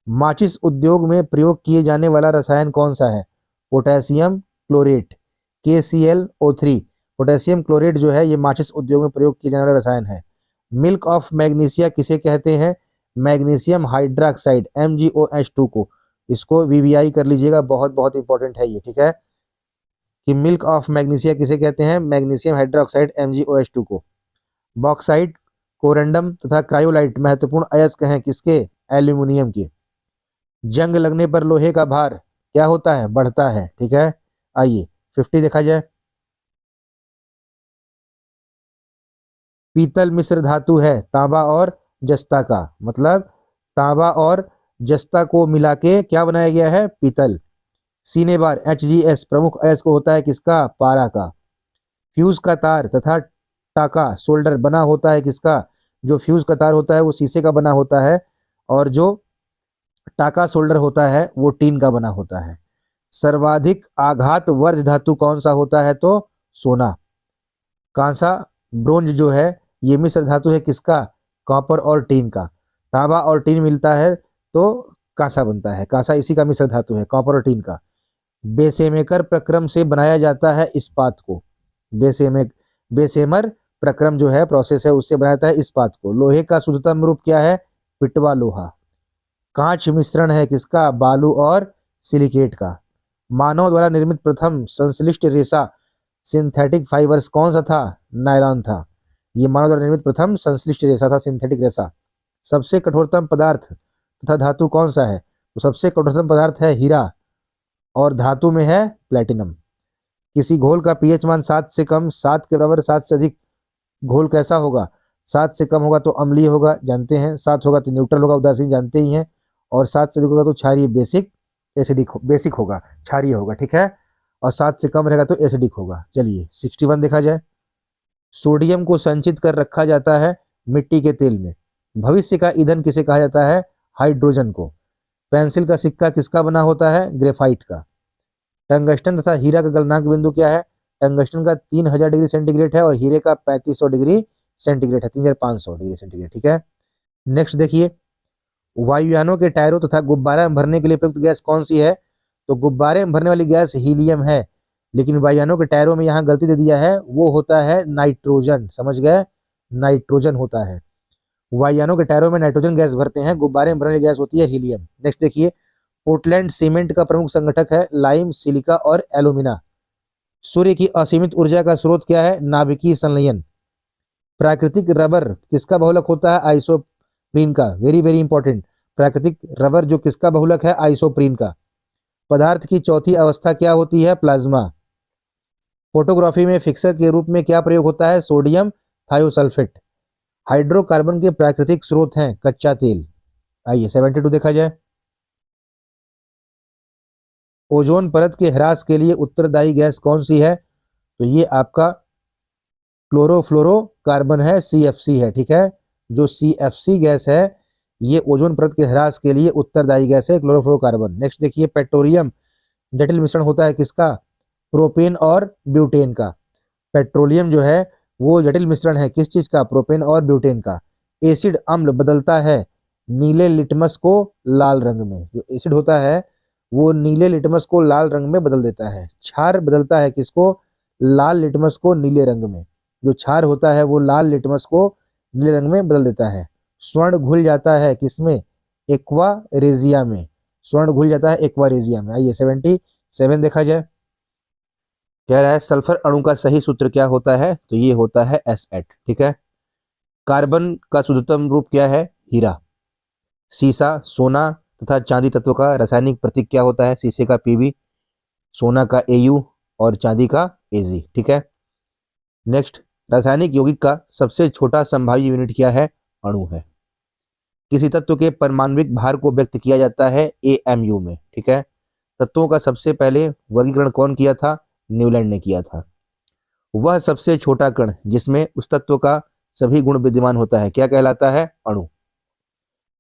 माचिस उद्योग में प्रयोग किए जाने वाला रसायन कौन सा है? Potassium chlorate, KClO3। Potassium chlorate जो है ये माचिस उद्योग में प्रयोग किए जाने वाला रसायन है। मिल्क ऑफ मैग्नीशिया किसे कहते हैं? मैग्नीशियम हाइड्रोक्साइड, MgOH2 को। इसको VVI कर लीजिएगा, बहुत बहुत इंपॉर्टेंट है ये। ठीक है, कि मिल्क ऑफ मैग्नीशिया किसे कहते हैं? मैग्नीशियम हाइड्रोक्साइड, MgOH2 को। बॉक्साइट, कोरंडम तथा क्रायोलाइट महत्वपूर्ण अयस्क हैं किसके? एल्यूमिनियम के। जंग लगने पर लोहे का भार क्या होता है? बढ़ता है। ठीक है। आइए 50 देखा जाए। पीतल मिश्र धातु है तांबा और जस्ता का, मतलब तांबा और जस्ता को मिला के क्या बनाया गया है? पीतल। सीने बार HGS प्रमुख अयस्क होता है किसका? पारा का। फ्यूज का तार तथा टाका सोल्डर बना होता है किसका? जो फ्यूज का तार होता है वो शीशे का बना होता है, और जो टाका सोल्डर होता है वो टीन का बना होता है। सर्वाधिक आघात वर्ध धातु कौन सा होता है? तो सोना। कांसा ब्रोंज जो है ये मिश्र धातु है किसका, कॉपर और टीन का। तांबा और टीन मिलता है तो कांसा बनता है, कांसा इसी का मिश्र धातु है, कॉपर और टीन का। बेसेमेकर प्रक्रम से बनाया जाता है इस्पात को, बेसेमर प्रक्रम जो है प्रोसेस है उससे बनाया जाता है इस्पात को। लोहे का शुद्धतम रूप क्या है, पिटवा लोहा। कांच मिश्रण है किसका, बालू और सिलिकेट का। मानव द्वारा निर्मित प्रथम संश्लिष्ट रेशा सिंथेटिक फाइबर्स कौन सा था, नायलॉन था। ये मानव द्वारा निर्मित प्रथम संश्लिष्ट रेशा था, सिंथेटिक रेशा। सबसे कठोरतम पदार्थ तथा धातु कौन सा है, तो सबसे कठोरतम पदार्थ है हीरा और धातु में है प्लेटिनम। किसी घोल का पीएच मान 7 से कम, 7 के बराबर, 7 से अधिक घोल कैसा होगा, 7 से कम होगा तो अम्लीय होगा, जानते हैं। 7 होगा तो न्यूट्रल होगा, उदासीन, जानते ही हैं। और 7 से अधिक होगा तो क्षारीय, बेसिक, एसिडिक, बेसिक होगा, क्षारीय होगा, ठीक है। और 7 से कम रहेगा तो एसिडिक होगा। चलिए 61 देखा जाए। सोडियम को संचित कर रखा जाता है मिट्टी के तेल में। भविष्य का ईंधन किसे कहा जाता है, हाइड्रोजन को। पेंसिल का सिक्का किसका बना होता है, ग्रेफाइट का। टंगस्टन तथा हीरा का गलनांक बिंदु क्या है, टंगस्टन का 3000 डिग्री सेंटीग्रेड है और हीरे का 3500 डिग्री सेंटीग्रेड है, 3500 डिग्री सेंटीग्रेड, ठीक है। नेक्स्ट देखिए, वायुयानों के टायरों तथा गुब्बारे में भरने के लिए प्रयुक्त गैस कौन सी है, तो गुब्बारे में भरने वाली गैस हीलियम है, लेकिन वायुयानों के टायरों में यहाँ गलती दे दिया है, वो होता है नाइट्रोजन, समझ गए, नाइट्रोजन होता है। वायुयानों के टायरों में नाइट्रोजन गैस भरते हैं, गुब्बारे में भरने वाली गैस होती है हीलियम। नेक्स्ट देखिए, पोर्टलैंड सीमेंट का प्रमुख संगठक है लाइम, सिलिका और एल्यूमिना। सूर्य की असीमित ऊर्जा का स्रोत क्या है, नाभिकीय संलयन। प्राकृतिक रबर किसका बहुलक होता है, आइसोप्रीन का, वेरी वेरी इंपॉर्टेंट। प्राकृतिक रबर जो किसका बहुलक है, आइसोप्रीन का। पदार्थ की चौथी अवस्था क्या होती है, प्लाज्मा। फोटोग्राफी में फिक्सर के रूप में क्या प्रयोग होता है, सोडियम थायोसल्फेट। हाइड्रोकार्बन के प्राकृतिक स्रोत हैं कच्चा तेल। आइए 72 देखा जाए। ओजोन परत के ह्रास के लिए उत्तरदायी गैस कौन सी है, तो ये आपका क्लोरोफ्लोरोकार्बन है, CFC है, ठीक है। जो CFC गैस है ये ओजोन परत के ह्रास के लिए उत्तरदायी गैस है, क्लोरोफ्लोरोकार्बन। नेक्स्ट देखिए, पेट्रोलियम जटिल मिश्रण होता है किसका, प्रोपेन और ब्यूटेन का। पेट्रोलियम जो है वो जटिल मिश्रण है किस चीज का, प्रोपेन और ब्यूटेन का। एसिड अम्ल बदलता है नीले लिटमस को लाल रंग में, जो एसिड होता है वो नीले लिटमस को लाल रंग में बदल देता है। क्षार बदलता है किसको, लाल लिटमस को नीले रंग में, जो क्षार होता है वो लाल लिटमस को नीले रंग में बदल देता है। स्वर्ण घुल जाता है किसमें, एक्वा रेजिया में, स्वर्ण घुल जाता है एक्वा रेजिया में। आइए 77 देखा जाए। कह रहा है सल्फर अणु का सही सूत्र क्या होता है, तो ये होता है S8, ठीक है। कार्बन का शुद्धतम रूप क्या है, हीरा। सीसा, सोना तथा चांदी तत्व का रासायनिक प्रतीक क्या होता है, शीशे का Pb, सोना का Au और चांदी का Ag, ठीक है। नेक्स्ट, रासायनिक यौगिक का सबसे छोटा संभाव्य यूनिट क्या है, अणु है। किसी तत्व के परमाणविक भार को व्यक्त किया जाता है AMU में, ठीक है। तत्वों का सबसे पहले वर्गीकरण कौन किया था, न्यूलैंड ने किया था। वह सबसे छोटा कण जिसमें उस तत्व का सभी गुण विद्यमान होता है क्या कहलाता है, अणु।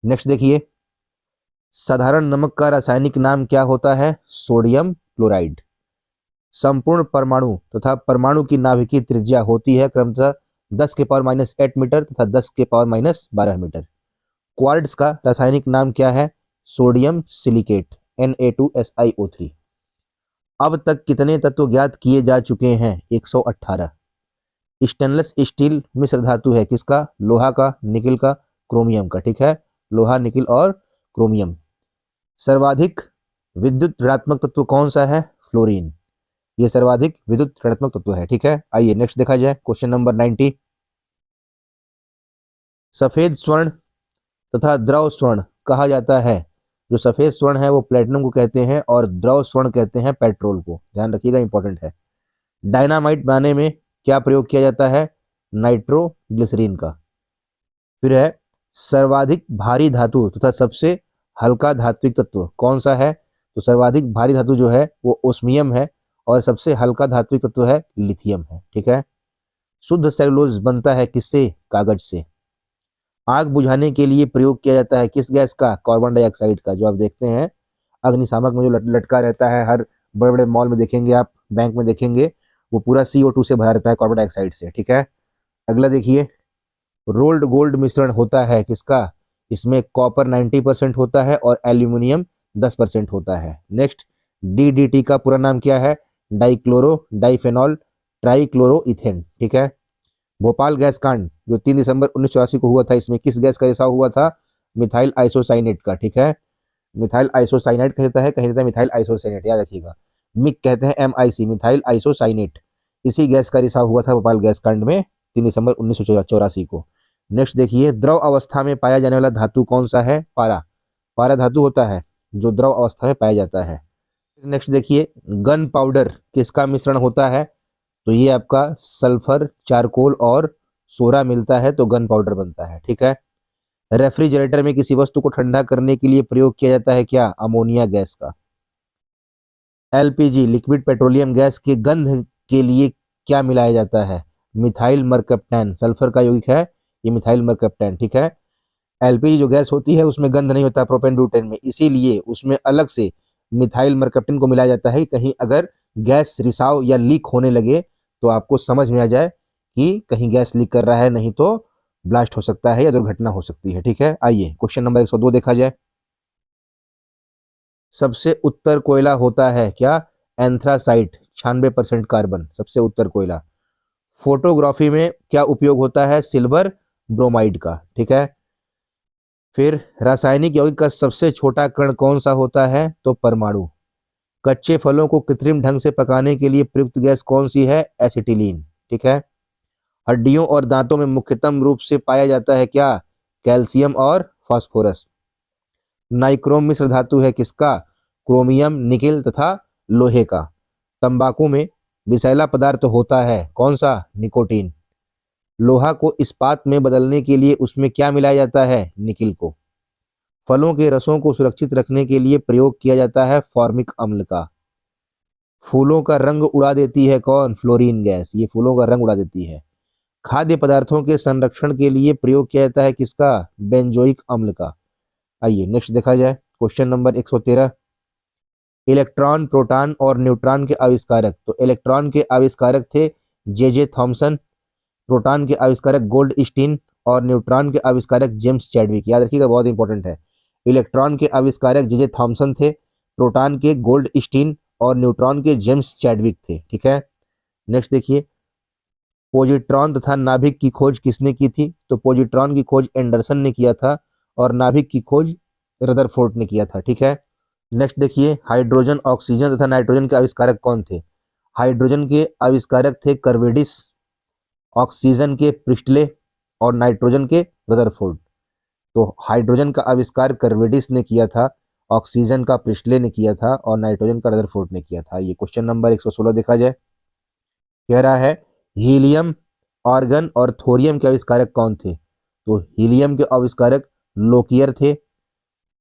नेक्स्ट देखिए, साधारण नमक का रासायनिक नाम क्या होता है, सोडियम क्लोराइड। संपूर्ण परमाणु तथा परमाणु की नाभिकीय त्रिज्या होती है क्रमशः 10 के पावर -8 मीटर तथा 10 के पावर -12 मीटर। क्वार्ट्ज का रासायनिक नाम क्या है, सोडियम सिलिकेट, Na2SiO3। अब तक कितने तत्व ज्ञात किए जा चुके हैं, 118। स्टेनलेस स्टील मिश्र धातु है किसका, लोहा का, निकिल का, क्रोमियम का, ठीक है। लोहा, निकिल और क्रोमियम। सर्वाधिक विद्युत ऋणात्मक तत्व कौन सा है, फ्लोरीन। ये सर्वाधिक विद्युत ऋणात्मक तत्व है, ठीक है। आइए नेक्स्ट देखा जाए, क्वेश्चन नंबर 90। सफेद स्वर्ण तथा द्रव स्वर्ण कहा जाता है, जो सफेद स्वर्ण है वो प्लेटिनम को कहते हैं और द्रव स्वर्ण कहते हैं पेट्रोल को, ध्यान रखिएगा, इंपॉर्टेंट है। डायनामाइट बनाने में क्या प्रयोग किया जाता है, नाइट्रोग्लिसरीन का। फिर है सर्वाधिक भारी धातु तथा सबसे हल्का धात्विक तत्व कौन सा है, तो सर्वाधिक भारी धातु जो है वो ओस्मियम है और सबसे हल्का धात्विक तत्व है लिथियम है, ठीक है। शुद्ध सेलुलोज बनता है किससे, कागज से। आग बुझाने के लिए प्रयोग किया जाता है किस गैस का, कार्बन डाइऑक्साइड का, जो आप देखते हैं अग्निशामक में जो लटका रहता है, हर बड़े बड़े मॉल में देखेंगे आप, बैंक में देखेंगे, वो पूरा CO2 से भरा रहता है, कार्बन डाइऑक्साइड से, ठीक है। अगला देखिए, रोल्ड गोल्ड मिश्रण होता है किसका, इसमें कॉपर 90% होता है और एल्यूमिनियम 10% होता है। नेक्स्ट, DDT का पूरा नाम क्या है, डाइक्लोरो डाइफेनॉल ट्राइक्लोरोइथेन, ठीक है। भोपाल गैस कांड जो 3 दिसंबर 1984 को हुआ था, इसमें किस गैस का रिसाव हुआ था, मिथाइल आइसोसाइनेट का, ठीक है। मिथाइल आइसोसाइनेट कहता है, कहीं देता है मिथाइल आइसोसाइनेट, याद रखिएगा। मिक कहते हैं MIC, मिथाइल आइसोसाइनेट। इसी गैस का रिसाव हुआ था भोपाल गैस कांड में 3 दिसंबर 1984 को। नेक्स्ट देखिए, द्रव अवस्था में पाया जाने वाला धातु कौन सा है, पारा। पारा धातु होता है जो द्रव अवस्था में पाया जाता है। नेक्स्ट देखिए, गन पाउडर किसका मिश्रण होता है, तो ये आपका सल्फर, चारकोल और सोरा मिलता है तो गन पाउडर बनता है, ठीक है। रेफ्रिजरेटर में किसी वस्तु को ठंडा करने के लिए प्रयोग किया जाता है क्या, अमोनिया गैस का। LPG लिक्विड पेट्रोलियम गैस के गंध के लिए क्या मिलाया जाता है, मिथाइल मरकप्टैन, सल्फर का यौगिक है ये मिथाइल मरकप्टैन, ठीक है। LPG जो गैस होती है उसमें गंध नहीं होता प्रोपेन ब्यूटेन में, इसीलिए उसमें अलग से मिथाइल मरकप्टैन को मिलाया जाता है। कहीं अगर गैस रिसाव या लीक होने लगे तो आपको समझ में आ जाए कि कहीं गैस लीक कर रहा है, नहीं तो ब्लास्ट हो सकता है या दुर्घटना हो सकती है, ठीक है। आइए क्वेश्चन नंबर 102 देखा जाए। सबसे उत्तर कोयला होता है क्या, एंथ्रासाइट, 96% कार्बन, सबसे उत्तर कोयला। फोटोग्राफी में क्या उपयोग होता है, सिल्वर ब्रोमाइड का, ठीक है। फिर रासायनिक यौगिक का सबसे छोटा कण कौन सा होता है, तो परमाणु। कच्चे फलों को कृत्रिम ढंग से पकाने के लिए प्रयुक्त गैस कौन सी है, एसिटिलीन, ठीक है। हड्डियों और दांतों में मुख्यतम रूप से पाया जाता है क्या, कैल्शियम और फास्फोरस। नाइक्रोम मिश्र धातु है किसका, क्रोमियम, निकेल तथा लोहे का। तंबाकू में विषैला पदार्थ होता है कौन सा, निकोटीन। लोहा को इस्पात में बदलने के लिए उसमें क्या मिलाया जाता है, निकिल को। फलों के रसों को सुरक्षित रखने के लिए प्रयोग किया जाता है फॉर्मिक अम्ल का। फूलों का रंग उड़ा देती है कौन, फ्लोरीन गैस, ये फूलों का रंग उड़ा देती है। खाद्य पदार्थों के संरक्षण के लिए प्रयोग किया जाता है किसका, बेंजोइक अम्ल का। आइए नेक्स्ट देखा जाए, क्वेश्चन नंबर 113। इलेक्ट्रॉन, प्रोटॉन और न्यूट्रॉन के आविष्कारक, तो इलेक्ट्रॉन के आविष्कारक थे जे थॉमसन, प्रोटॉन के आविष्कारक गोल्ड स्टीन और न्यूट्रॉन के आविष्कारक जेम्स चैडविक, याद रखिएगा बहुत इंपॉर्टेंट है। इलेक्ट्रॉन के आविष्कारक जे थॉमसन थे, प्रोटॉन के गोल्ड स्टीन और न्यूट्रॉन के जेम्स चैडविक थे, ठीक है। नेक्स्ट देखिए, पोजिट्रॉन तथा नाभिक की खोज किसने की थी, तो पोजिट्रॉन की खोज एंडरसन ने किया था और नाभिक की खोज रदरफोर्ड ने किया था, ठीक है। नेक्स्ट देखिए, हाइड्रोजन, ऑक्सीजन तथा नाइट्रोजन के आविष्कारक कौन थे, हाइड्रोजन के आविष्कारक थे कर्वेडिस, ऑक्सीजन के प्रिस्टले और नाइट्रोजन के रदरफोर्ड। तो हाइड्रोजन का आविष्कार कर्वेडिस ने किया था, ऑक्सीजन का प्रिस्टले ने किया था और नाइट्रोजन का रदरफोर्ड ने किया था। ये क्वेश्चन नंबर 116 देखा जाए, कह रहा है हीलियम, ऑर्गन और थोरियम के आविष्कारक कौन थे, तो हीलियम के आविष्कारक लोकियर थे,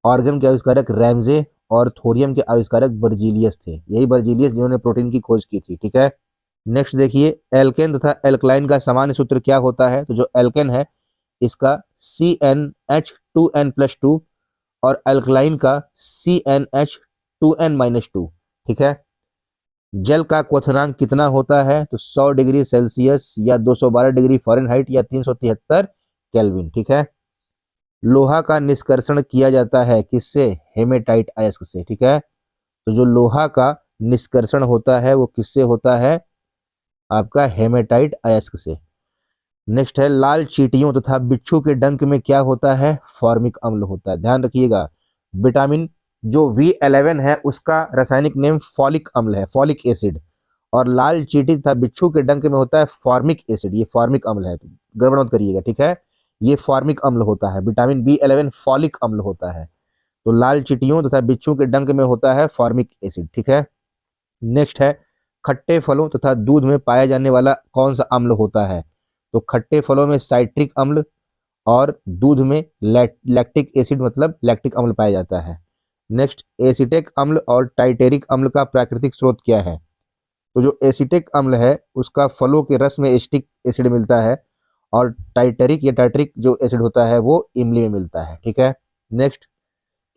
ऑर्गन के आविष्कारक रैमजे और थोरियम के आविष्कारक बर्जीलियस थे। यही बर्जीलियस जिन्होंने प्रोटीन की खोज की थी, ठीक है। नेक्स्ट देखिए, एल्केन तथा एल्कलाइन का सामान्य सूत्र क्या होता है, तो जो एल्केन है इसका CnH2n+2 और एल्कलाइन का CnH2n-2, ठीक है। जल का क्वथनांक कितना होता है, तो 100 डिग्री सेल्सियस या 212 डिग्री फ़ारेनहाइट या 373 केल्विन, ठीक है। लोहा का निष्कर्षण किया जाता है किससे, हेमेटाइट अयस्क से, ठीक है। तो जो लोहा का निष्कर्षण होता है वो किससे होता है, आपका हेमेटाइट अयस्क से। नेक्स्ट है, लाल चींटियों तथा बिच्छू के डंक में क्या होता है, फॉर्मिक अम्ल होता है। ध्यान रखिएगा, विटामिन जो V11 है उसका रासायनिक नेम फॉलिक अम्ल है, फॉलिक एसिड, और लाल चींटी तथा बिच्छू के डंक में होता है फॉर्मिक एसिड, ये फॉर्मिक अम्ल है, तो गड़बड़ मत करिएगा, ठीक है। ये फॉर्मिक अम्ल होता है, विटामिन B11 फॉलिक अम्ल होता है, तो लाल चींटियों तथा बिच्छू के डंक में होता है फॉर्मिक एसिड, ठीक है। नेक्स्ट है, खट्टे फलों तथा दूध में पाया जाने वाला कौन सा अम्ल होता है, तो खट्टे फलों में साइट्रिक अम्ल और दूध में लैक्टिक एसिड मतलब लैक्टिक अम्ल पाया जाता है। नेक्स्ट, एसिटिक अम्ल और टाइटेरिक अम्ल का प्राकृतिक स्रोत क्या है, तो जो एसिटिक अम्ल है उसका फलों के रस में एसिटिक एसिड मिलता है और टाइटेरिक या टाइट्रिक जो एसिड होता है वो इमली में मिलता है, ठीक है। नेक्स्ट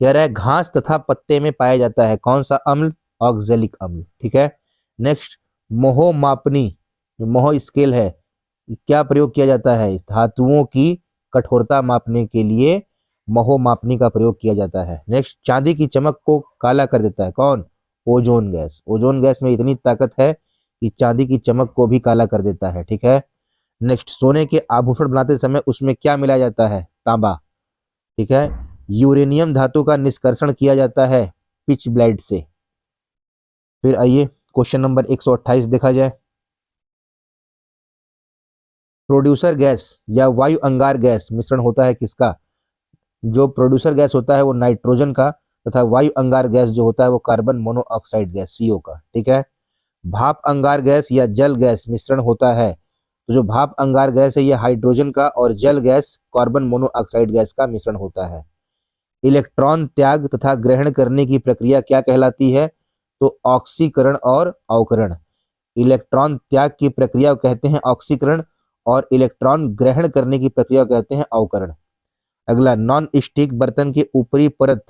कह रहा है, घास तथा पत्ते में पाया जाता है कौन सा अम्ल, ऑक्जेलिक अम्ल, ठीक है। नेक्स्ट, मोह मापनी, मोह स्केल है, क्या प्रयोग किया जाता है? धातुओं की कठोरता मापने के लिए महो मापनी का प्रयोग किया जाता है। नेक्स्ट, चांदी की चमक को काला कर देता है कौन? Ozone gas. ओजोन गैस में इतनी ताकत है कि चांदी की चमक को भी काला कर देता है। ठीक है। नेक्स्ट, सोने के आभूषण बनाते समय उसमें क्या मिलाया जाता है? तांबा। ठीक है। यूरेनियम धातु का निष्कर्षण किया जाता है पिच ब्लेड से। फिर आइए क्वेश्चन नंबर 128 देखा जाए। प्रोड्यूसर गैस या वायु अंगार गैस मिश्रण होता है किसका? जो प्रोड्यूसर गैस होता है वो नाइट्रोजन का, तथा वायु अंगार गैस जो होता है वो कार्बन मोनोऑक्साइड गैस सीओ का। ठीक है। भाप अंगार गैस या जल गैस मिश्रण होता है, तो जो भाप अंगार गैस है ये हाइड्रोजन का और जल गैस कार्बन मोनोऑक्साइड गैस का मिश्रण होता है। इलेक्ट्रॉन त्याग तथा ग्रहण करने की प्रक्रिया क्या कहलाती है? तो ऑक्सीकरण और अवकरण। इलेक्ट्रॉन त्याग की प्रक्रिया को कहते हैं ऑक्सीकरण और इलेक्ट्रॉन ग्रहण करने की प्रक्रिया को कहते हैं अवकरण। अगला, नॉन स्टिक बर्तन की ऊपरी परत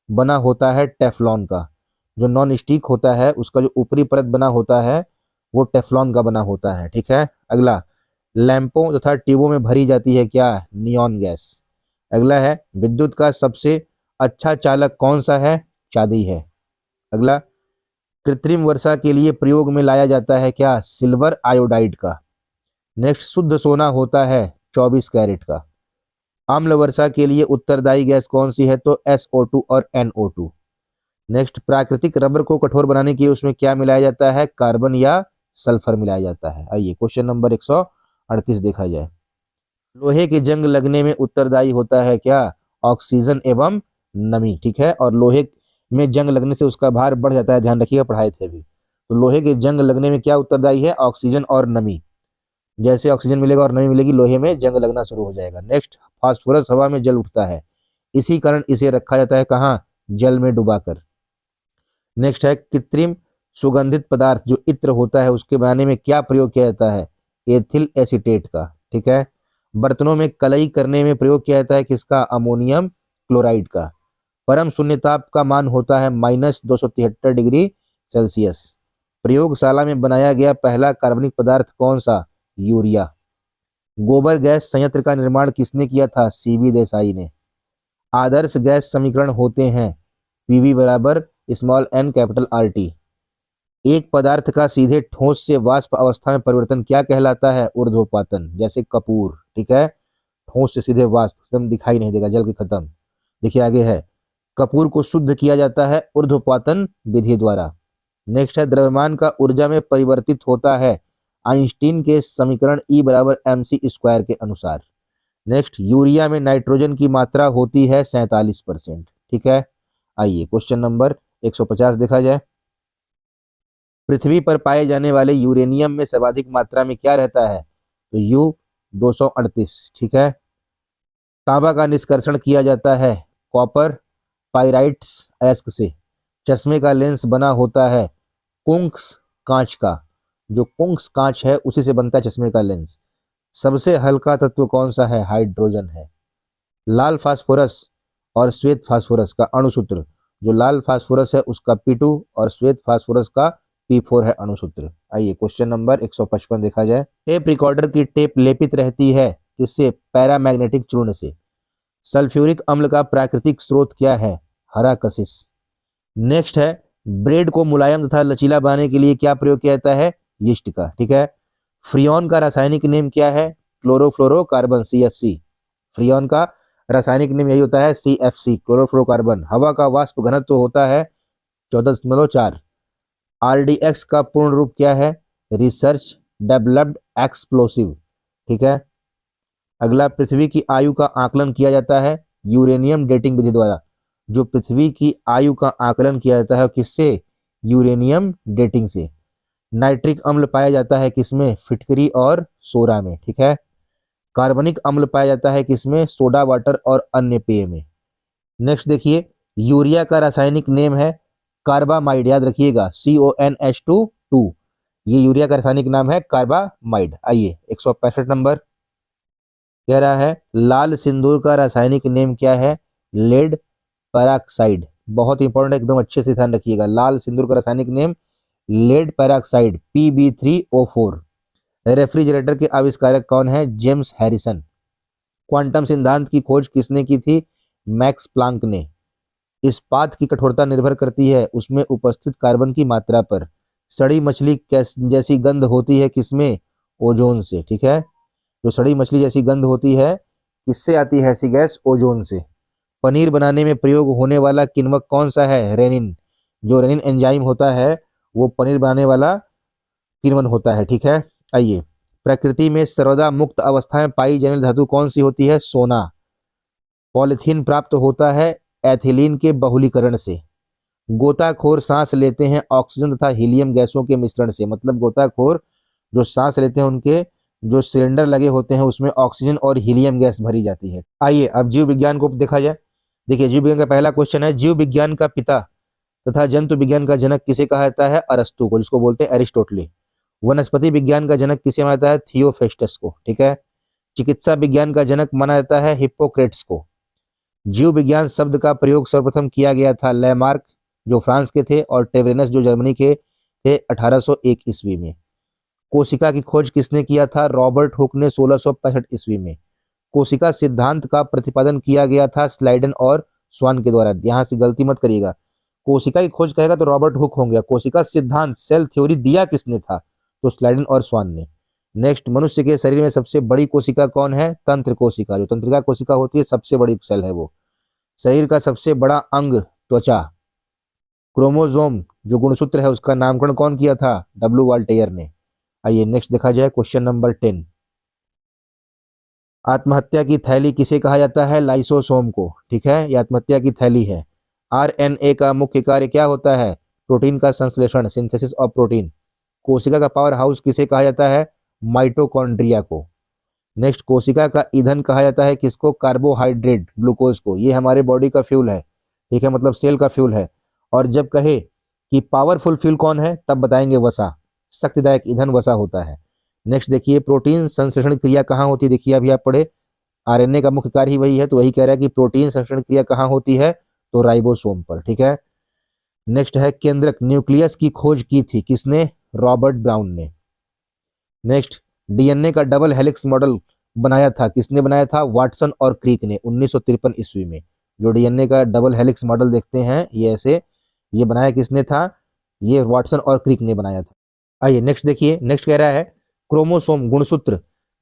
बना होता है टेफ्लॉन का। जो नॉन स्टिक होता है उसका जो ऊपरी परत बना होता है वो टेफ्लॉन का बना होता है। ठीक है। अगला, लैंपों तथा ट्यूबों में भरी जाती है क्या? Neon gas. अगला है, विद्युत का सबसे अच्छा चालक कौन सा है? चांदी है। अगला, कृत्रिम वर्षा के लिए प्रयोग में लाया जाता है क्या? सिल्वर आयोडाइड का। नेक्स्ट, शुद्ध सोना होता है 24 कैरेट का। अम्ल वर्षा के लिए उत्तरदायी गैस कौन सी है? तो SO2 और NO2। नेक्स्ट, प्राकृतिक रबर को कठोर बनाने के लिए उसमें क्या मिलाया जाता है? कार्बन या सल्फर मिलाया जाता है। आइए क्वेश्चन नंबर 138 देखा जाए। लोहे के जंग लगने में उत्तरदायी होता है क्या? ऑक्सीजन एवं नमी। ठीक है। और लोहे में जंग लगने से उसका भार बढ़ जाता है, ध्यान रखिएगा, पढ़ाए थे अभी। तो लोहे के जंग लगने में क्या उत्तरदायी है? ऑक्सीजन और नमी। जैसे ऑक्सीजन मिलेगा और नमी मिलेगी, लोहे में जंग लगना शुरू हो जाएगा। नेक्स्ट, फास्फोरस हवा में जल उठता है, इसी कारण इसे रखा जाता है कहाँ? जल में डुबाकर। नेक्स्ट है, कृत्रिम सुगंधित पदार्थ जो इत्र होता है उसके बनाने में क्या प्रयोग किया जाता है? एथिल एसीटेट का। ठीक है। बर्तनों में कलई करने में प्रयोग किया जाता है किसका? अमोनियम क्लोराइड का। परम शून्य ताप का मान होता है -273 डिग्री सेल्सियस। प्रयोगशाला में बनाया गया पहला कार्बनिक पदार्थ कौन सा? यूरिया। गोबर गैस संयंत्र का निर्माण किसने किया था? CB देसाई ने। आदर्श गैस समीकरण होते हैं PV बराबर n कैपिटल RT। एक पदार्थ का सीधे ठोस से वाष्प अवस्था में परिवर्तन क्या कहलाता है? ऊर्ध्वपातन। जैसे कपूर। ठीक है। ठोस से सीधे वाष्प, एकदम दिखाई नहीं देगा, जल के खत्म। देखिए आगे है, कपूर को शुद्ध किया जाता है ऊर्ध्वपातन विधि द्वारा। नेक्स्ट है, द्रव्यमान का ऊर्जा में परिवर्तित होता है आइंस्टीन के समीकरण E बराबर mc² के अनुसार। नेक्स्ट, यूरिया में नाइट्रोजन की मात्रा होती है 47%। ठीक है। आइए क्वेश्चन नंबर 150 देखा जाए। पृथ्वी पर पाए जाने वाले यूरेनियम में सर्वाधिक मात्रा में क्या रहता है? तो U-238। ठीक है। तांबा का निष्कर्षण किया जाता है कॉपर पाइराइट्स एस्क से। चश्मे का लेंस बना होता है कुंक्स कांच का। जो कुंक्स कांच है उसी से बनता है चश्मे का लेंस। सबसे हल्का तत्व कौन सा है? हाइड्रोजन है। लाल फास्फोरस और श्वेत फास्फोरस का अणुसूत्र, जो लाल फास्फोरस है उसका P2 और श्वेत फास्फोरस का P4 है अणुसूत्र। आइए क्वेश्चन नंबर 155 देखा जाए। टेप रिकॉर्डर की टेप लेपित रहती है किससे? पैरामैग्नेटिक चूर्ण से। सल्फ्यूरिक अम्ल का प्राकृतिक स्रोत क्या है? हरा कशिश। नेक्स्ट है, ब्रेड को मुलायम तथा लचीला बनाने के लिए क्या प्रयोग किया जाता है? यीस्ट का। ठीक है। फ्रियोन का रासायनिक नेम क्या है? Chlorofluorocarbon CFC। फ्रियोन का रासायनिक नेम यही होता है CFC, क्लोरोफ्लोरोकार्बन। हवा का वाष्प घनत्व होता है 14.4। RDX का पूर्ण रूप क्या है? Research developed explosive. ठीक है। अगला, पृथ्वी की आयु का आकलन किया जाता है यूरेनियम डेटिंग विधि द्वारा। जो पृथ्वी की आयु का आकलन किया जाता है किससे? यूरेनियम डेटिंग से। नाइट्रिक अम्ल पाया जाता है किसमें? फिटकरी और सोरा में। ठीक है। कार्बनिक अम्ल पाया जाता है किसमें? सोडा वाटर और अन्य पेय में। नेक्स्ट देखिए, यूरिया का रासायनिक नेम है कार्बामाइड, याद रखिएगा CONH2। ये यूरिया का रासायनिक नाम है कार्बामाइड। आइए 165 नंबर कह रहा है, लाल सिंदूर का रासायनिक नेम क्या है? Lead peroxide. बहुत इंपॉर्टेंट, एकदम अच्छे से ध्यान रखिएगा। लाल सिंदूर का रासायनिक name lead peroxide Pb3O4। Refrigerator के आविष्कारक कौन है? James Harrison. क्वांटम सिद्धांत की खोज किसने की थी? मैक्स प्लांक ने। इस्पात की कठोरता निर्भर करती है उसमें उपस्थित कार्बन की मात्रा पर। सड़ी मछली जैसी गंध होती है किसमें? ओजोन से। ठीक है, जो सड़ी मछली जैसी गंध होती है किससे आती है ऐसी गैस? ओजोन से। पनीर बनाने में प्रयोग होने वाला किण्वक कौन सा है? रेनिन। जो रेनिन एंजाइम होता है वो पनीर बनाने वाला किण्वन होता है। ठीक है, आइए, प्रकृति में सर्वदा मुक्त अवस्था में पाई जाने वाली धातु कौन सी होती है? सोना। पॉलिथीन प्राप्त होता है एथिलीन के बहुलीकरण से। गोताखोर सांस लेते हैं ऑक्सीजन तथा हीलियम गैसों के मिश्रण से। मतलब गोताखोर जो सांस लेते हैं उनके जो सिलेंडर लगे होते हैं उसमें ऑक्सीजन और हीलियम गैस भरी जाती है। आइए अब जीव विज्ञान को देखा जाए। देखिए, जीव विज्ञान का पहला क्वेश्चन है, जीव विज्ञान का पिता तथा जंतु विज्ञान का जनक किसे कहा जाता है? अरस्तु को, जिसको बोलते हैं एरिस्टोटली। वनस्पति विज्ञान का जनक किसे माना जाता है? थियोफेस्टस को। ठीक है, चिकित्सा विज्ञान का जनक माना जाता है हिप्पोक्रेट्स को। जीव विज्ञान शब्द का प्रयोग सर्वप्रथम किया गया था लैमार्क जो फ्रांस के थे और टेवरेनस जो जर्मनी के थे 1801 ईस्वी में। कोशिका की खोज किसने किया था? रॉबर्ट हुक ने 1665 ईस्वी में। कोशिका सिद्धांत का प्रतिपादन किया गया था स्लाइडन और स्वान के द्वारा। यहां से गलती मत करिएगा, कोशिका की खोज कहेगा तो रॉबर्ट हुक होंगे। कोशिका सिद्धांत सेल थ्योरी दिया किसने था? तो स्लाइडन और स्वान ने। नेक्स्ट, मनुष्य के शरीर में सबसे बड़ी कोशिका कौन है? तंत्र कोशिका। जो तंत्रिका कोशिका होती है सबसे बड़ी सेल है वो। शरीर का सबसे बड़ा अंग त्वचा। क्रोमोसोम जो गुणसूत्र है उसका नामकरण कौन किया था? डब्ल्यू वाल्टेयर ने। आइए नेक्स्ट देखा जाए क्वेश्चन नंबर 10। आत्महत्या की थैली किसे कहा जाता है? लाइसोसोम को। ठीक है, ये आत्महत्या की थैली है। आरएनए का मुख्य कार्य क्या होता है? प्रोटीन का संश्लेषण, सिंथेसिस ऑफ प्रोटीन। कोशिका का पावर हाउस किसे कहा जाता है? माइटोकॉन्ड्रिया को। नेक्स्ट, कोशिका का ईंधन कहा जाता है किसको? कार्बोहाइड्रेट, ग्लूकोज को। ये हमारे बॉडी का फ्यूल है। ठीक है, मतलब सेल का फ्यूल है। और जब कहे कि पावरफुल फ्यूल कौन है तब बताएंगे वसा। शक्तिदायक ईंधन वसा होता है। नेक्स्ट देखिए, प्रोटीन संश्लेषण क्रिया कहाँ होती है? देखिए अभी आप पढ़े आरएनए का मुख्य कार्य ही वही है, तो वही कह रहा है कि प्रोटीन संश्लेषण क्रिया कहाँ होती है? तो राइबोसोम पर। ठीक है, नेक्स्ट है केंद्रक न्यूक्लियस की खोज की थी किसने? रॉबर्ट ब्राउन ने। नेक्स्ट, डीएनए का डबल हेलिक्स मॉडल बनाया था किसने बनाया था? वाटसन और क्रिक ने 1953 ईस्वी में। जो डीएनए का डबल हेलिक्स मॉडल देखते हैं ये ऐसे, ये बनाया किसने था? ये वाटसन और क्रिक ने बनाया था। आइए नेक्स्ट देखिए, नेक्स्ट कह रहा है क्रोमोसोम गुणसूत्र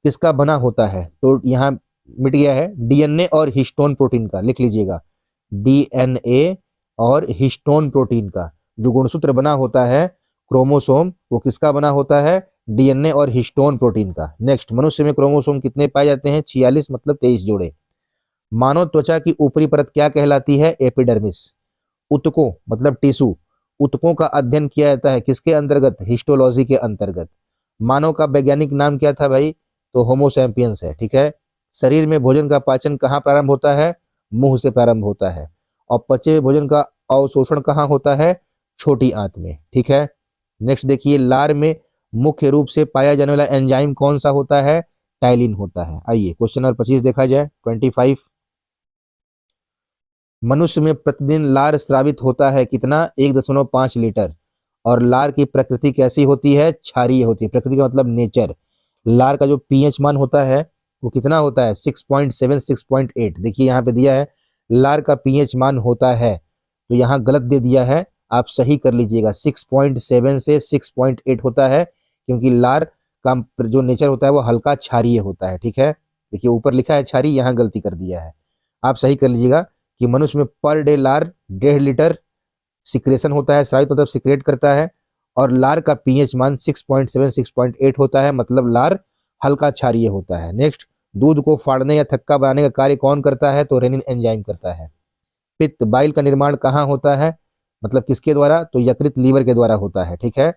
किसका बना होता है? तो यहाँ मिट गया है, डीएनए और हिस्टोन प्रोटीन का। लिख लीजिएगा, डीएनए और हिस्टोन प्रोटीन का जो गुणसूत्र बना होता है क्रोमोसोम वो किसका बना होता है? डीएनए और हिस्टोन प्रोटीन का। नेक्स्ट, मनुष्य में क्रोमोसोम कितने पाए जाते हैं? 46 मतलब 23 जोड़े। मानव त्वचा की ऊपरी परत क्या कहलाती है? एपिडर्मिस। ऊतकों मतलब टिश्यू, ऊतकों का अध्ययन किया जाता है किसके अंतर्गत? हिस्टोलॉजी के अंतर्गत। मानव का वैज्ञानिक नाम क्या था भाई? तो होमो सैपियंस है। ठीक है, शरीर में भोजन का पाचन कहाँ प्रारंभ होता है? मुंह से प्रारंभ होता है। और पचे हुए भोजन का अवशोषण कहाँ होता है? छोटी आंत में। ठीक है, नेक्स्ट देखिए, लार में मुख्य रूप से पाया जाने वाला एंजाइम कौन सा होता है? टाइलिन होता है। आइए क्वेश्चन नंबर 25 देखा जाए, 25। मनुष्य में प्रतिदिन लार स्रावित होता है कितना? 1.5 लीटर। और लार की प्रकृति कैसी होती है? क्षारीय होती है। प्रकृति का मतलब नेचर। लार का जो पीएच मान होता है वो कितना होता है? 6.7 6.8। देखिए यहाँ पे दिया है लार का पीएच मान होता है, तो यहाँ गलत दे दिया है, आप सही कर लीजिएगा। 6.7 से 6.8 होता है, क्योंकि लार का जो नेचर होता है वो हल्का क्षारीय होता है। ठीक है, देखिए ऊपर लिखा है क्षारीय, यहाँ गलती कर दिया है, आप सही कर लीजिएगा कि मनुष्य में पर डे लार 1.5 लीटर सिक्रेशन होता है, स्रावित मतलब सिक्रेट करता है। और लार का पीएच मान 6.7 6.8 होता है, मतलब लार हल्का क्षारीय होता है। नेक्स्ट, दूध को फाड़ने या थक्का बनाने का कार्य कौन करता है? तो रेनिन एंजाइम करता है। पित्त बाइल का निर्माण कहाँ होता है? मतलब किसके द्वारा? तो यकृत लीवर के द्वारा होता है। ठीक है,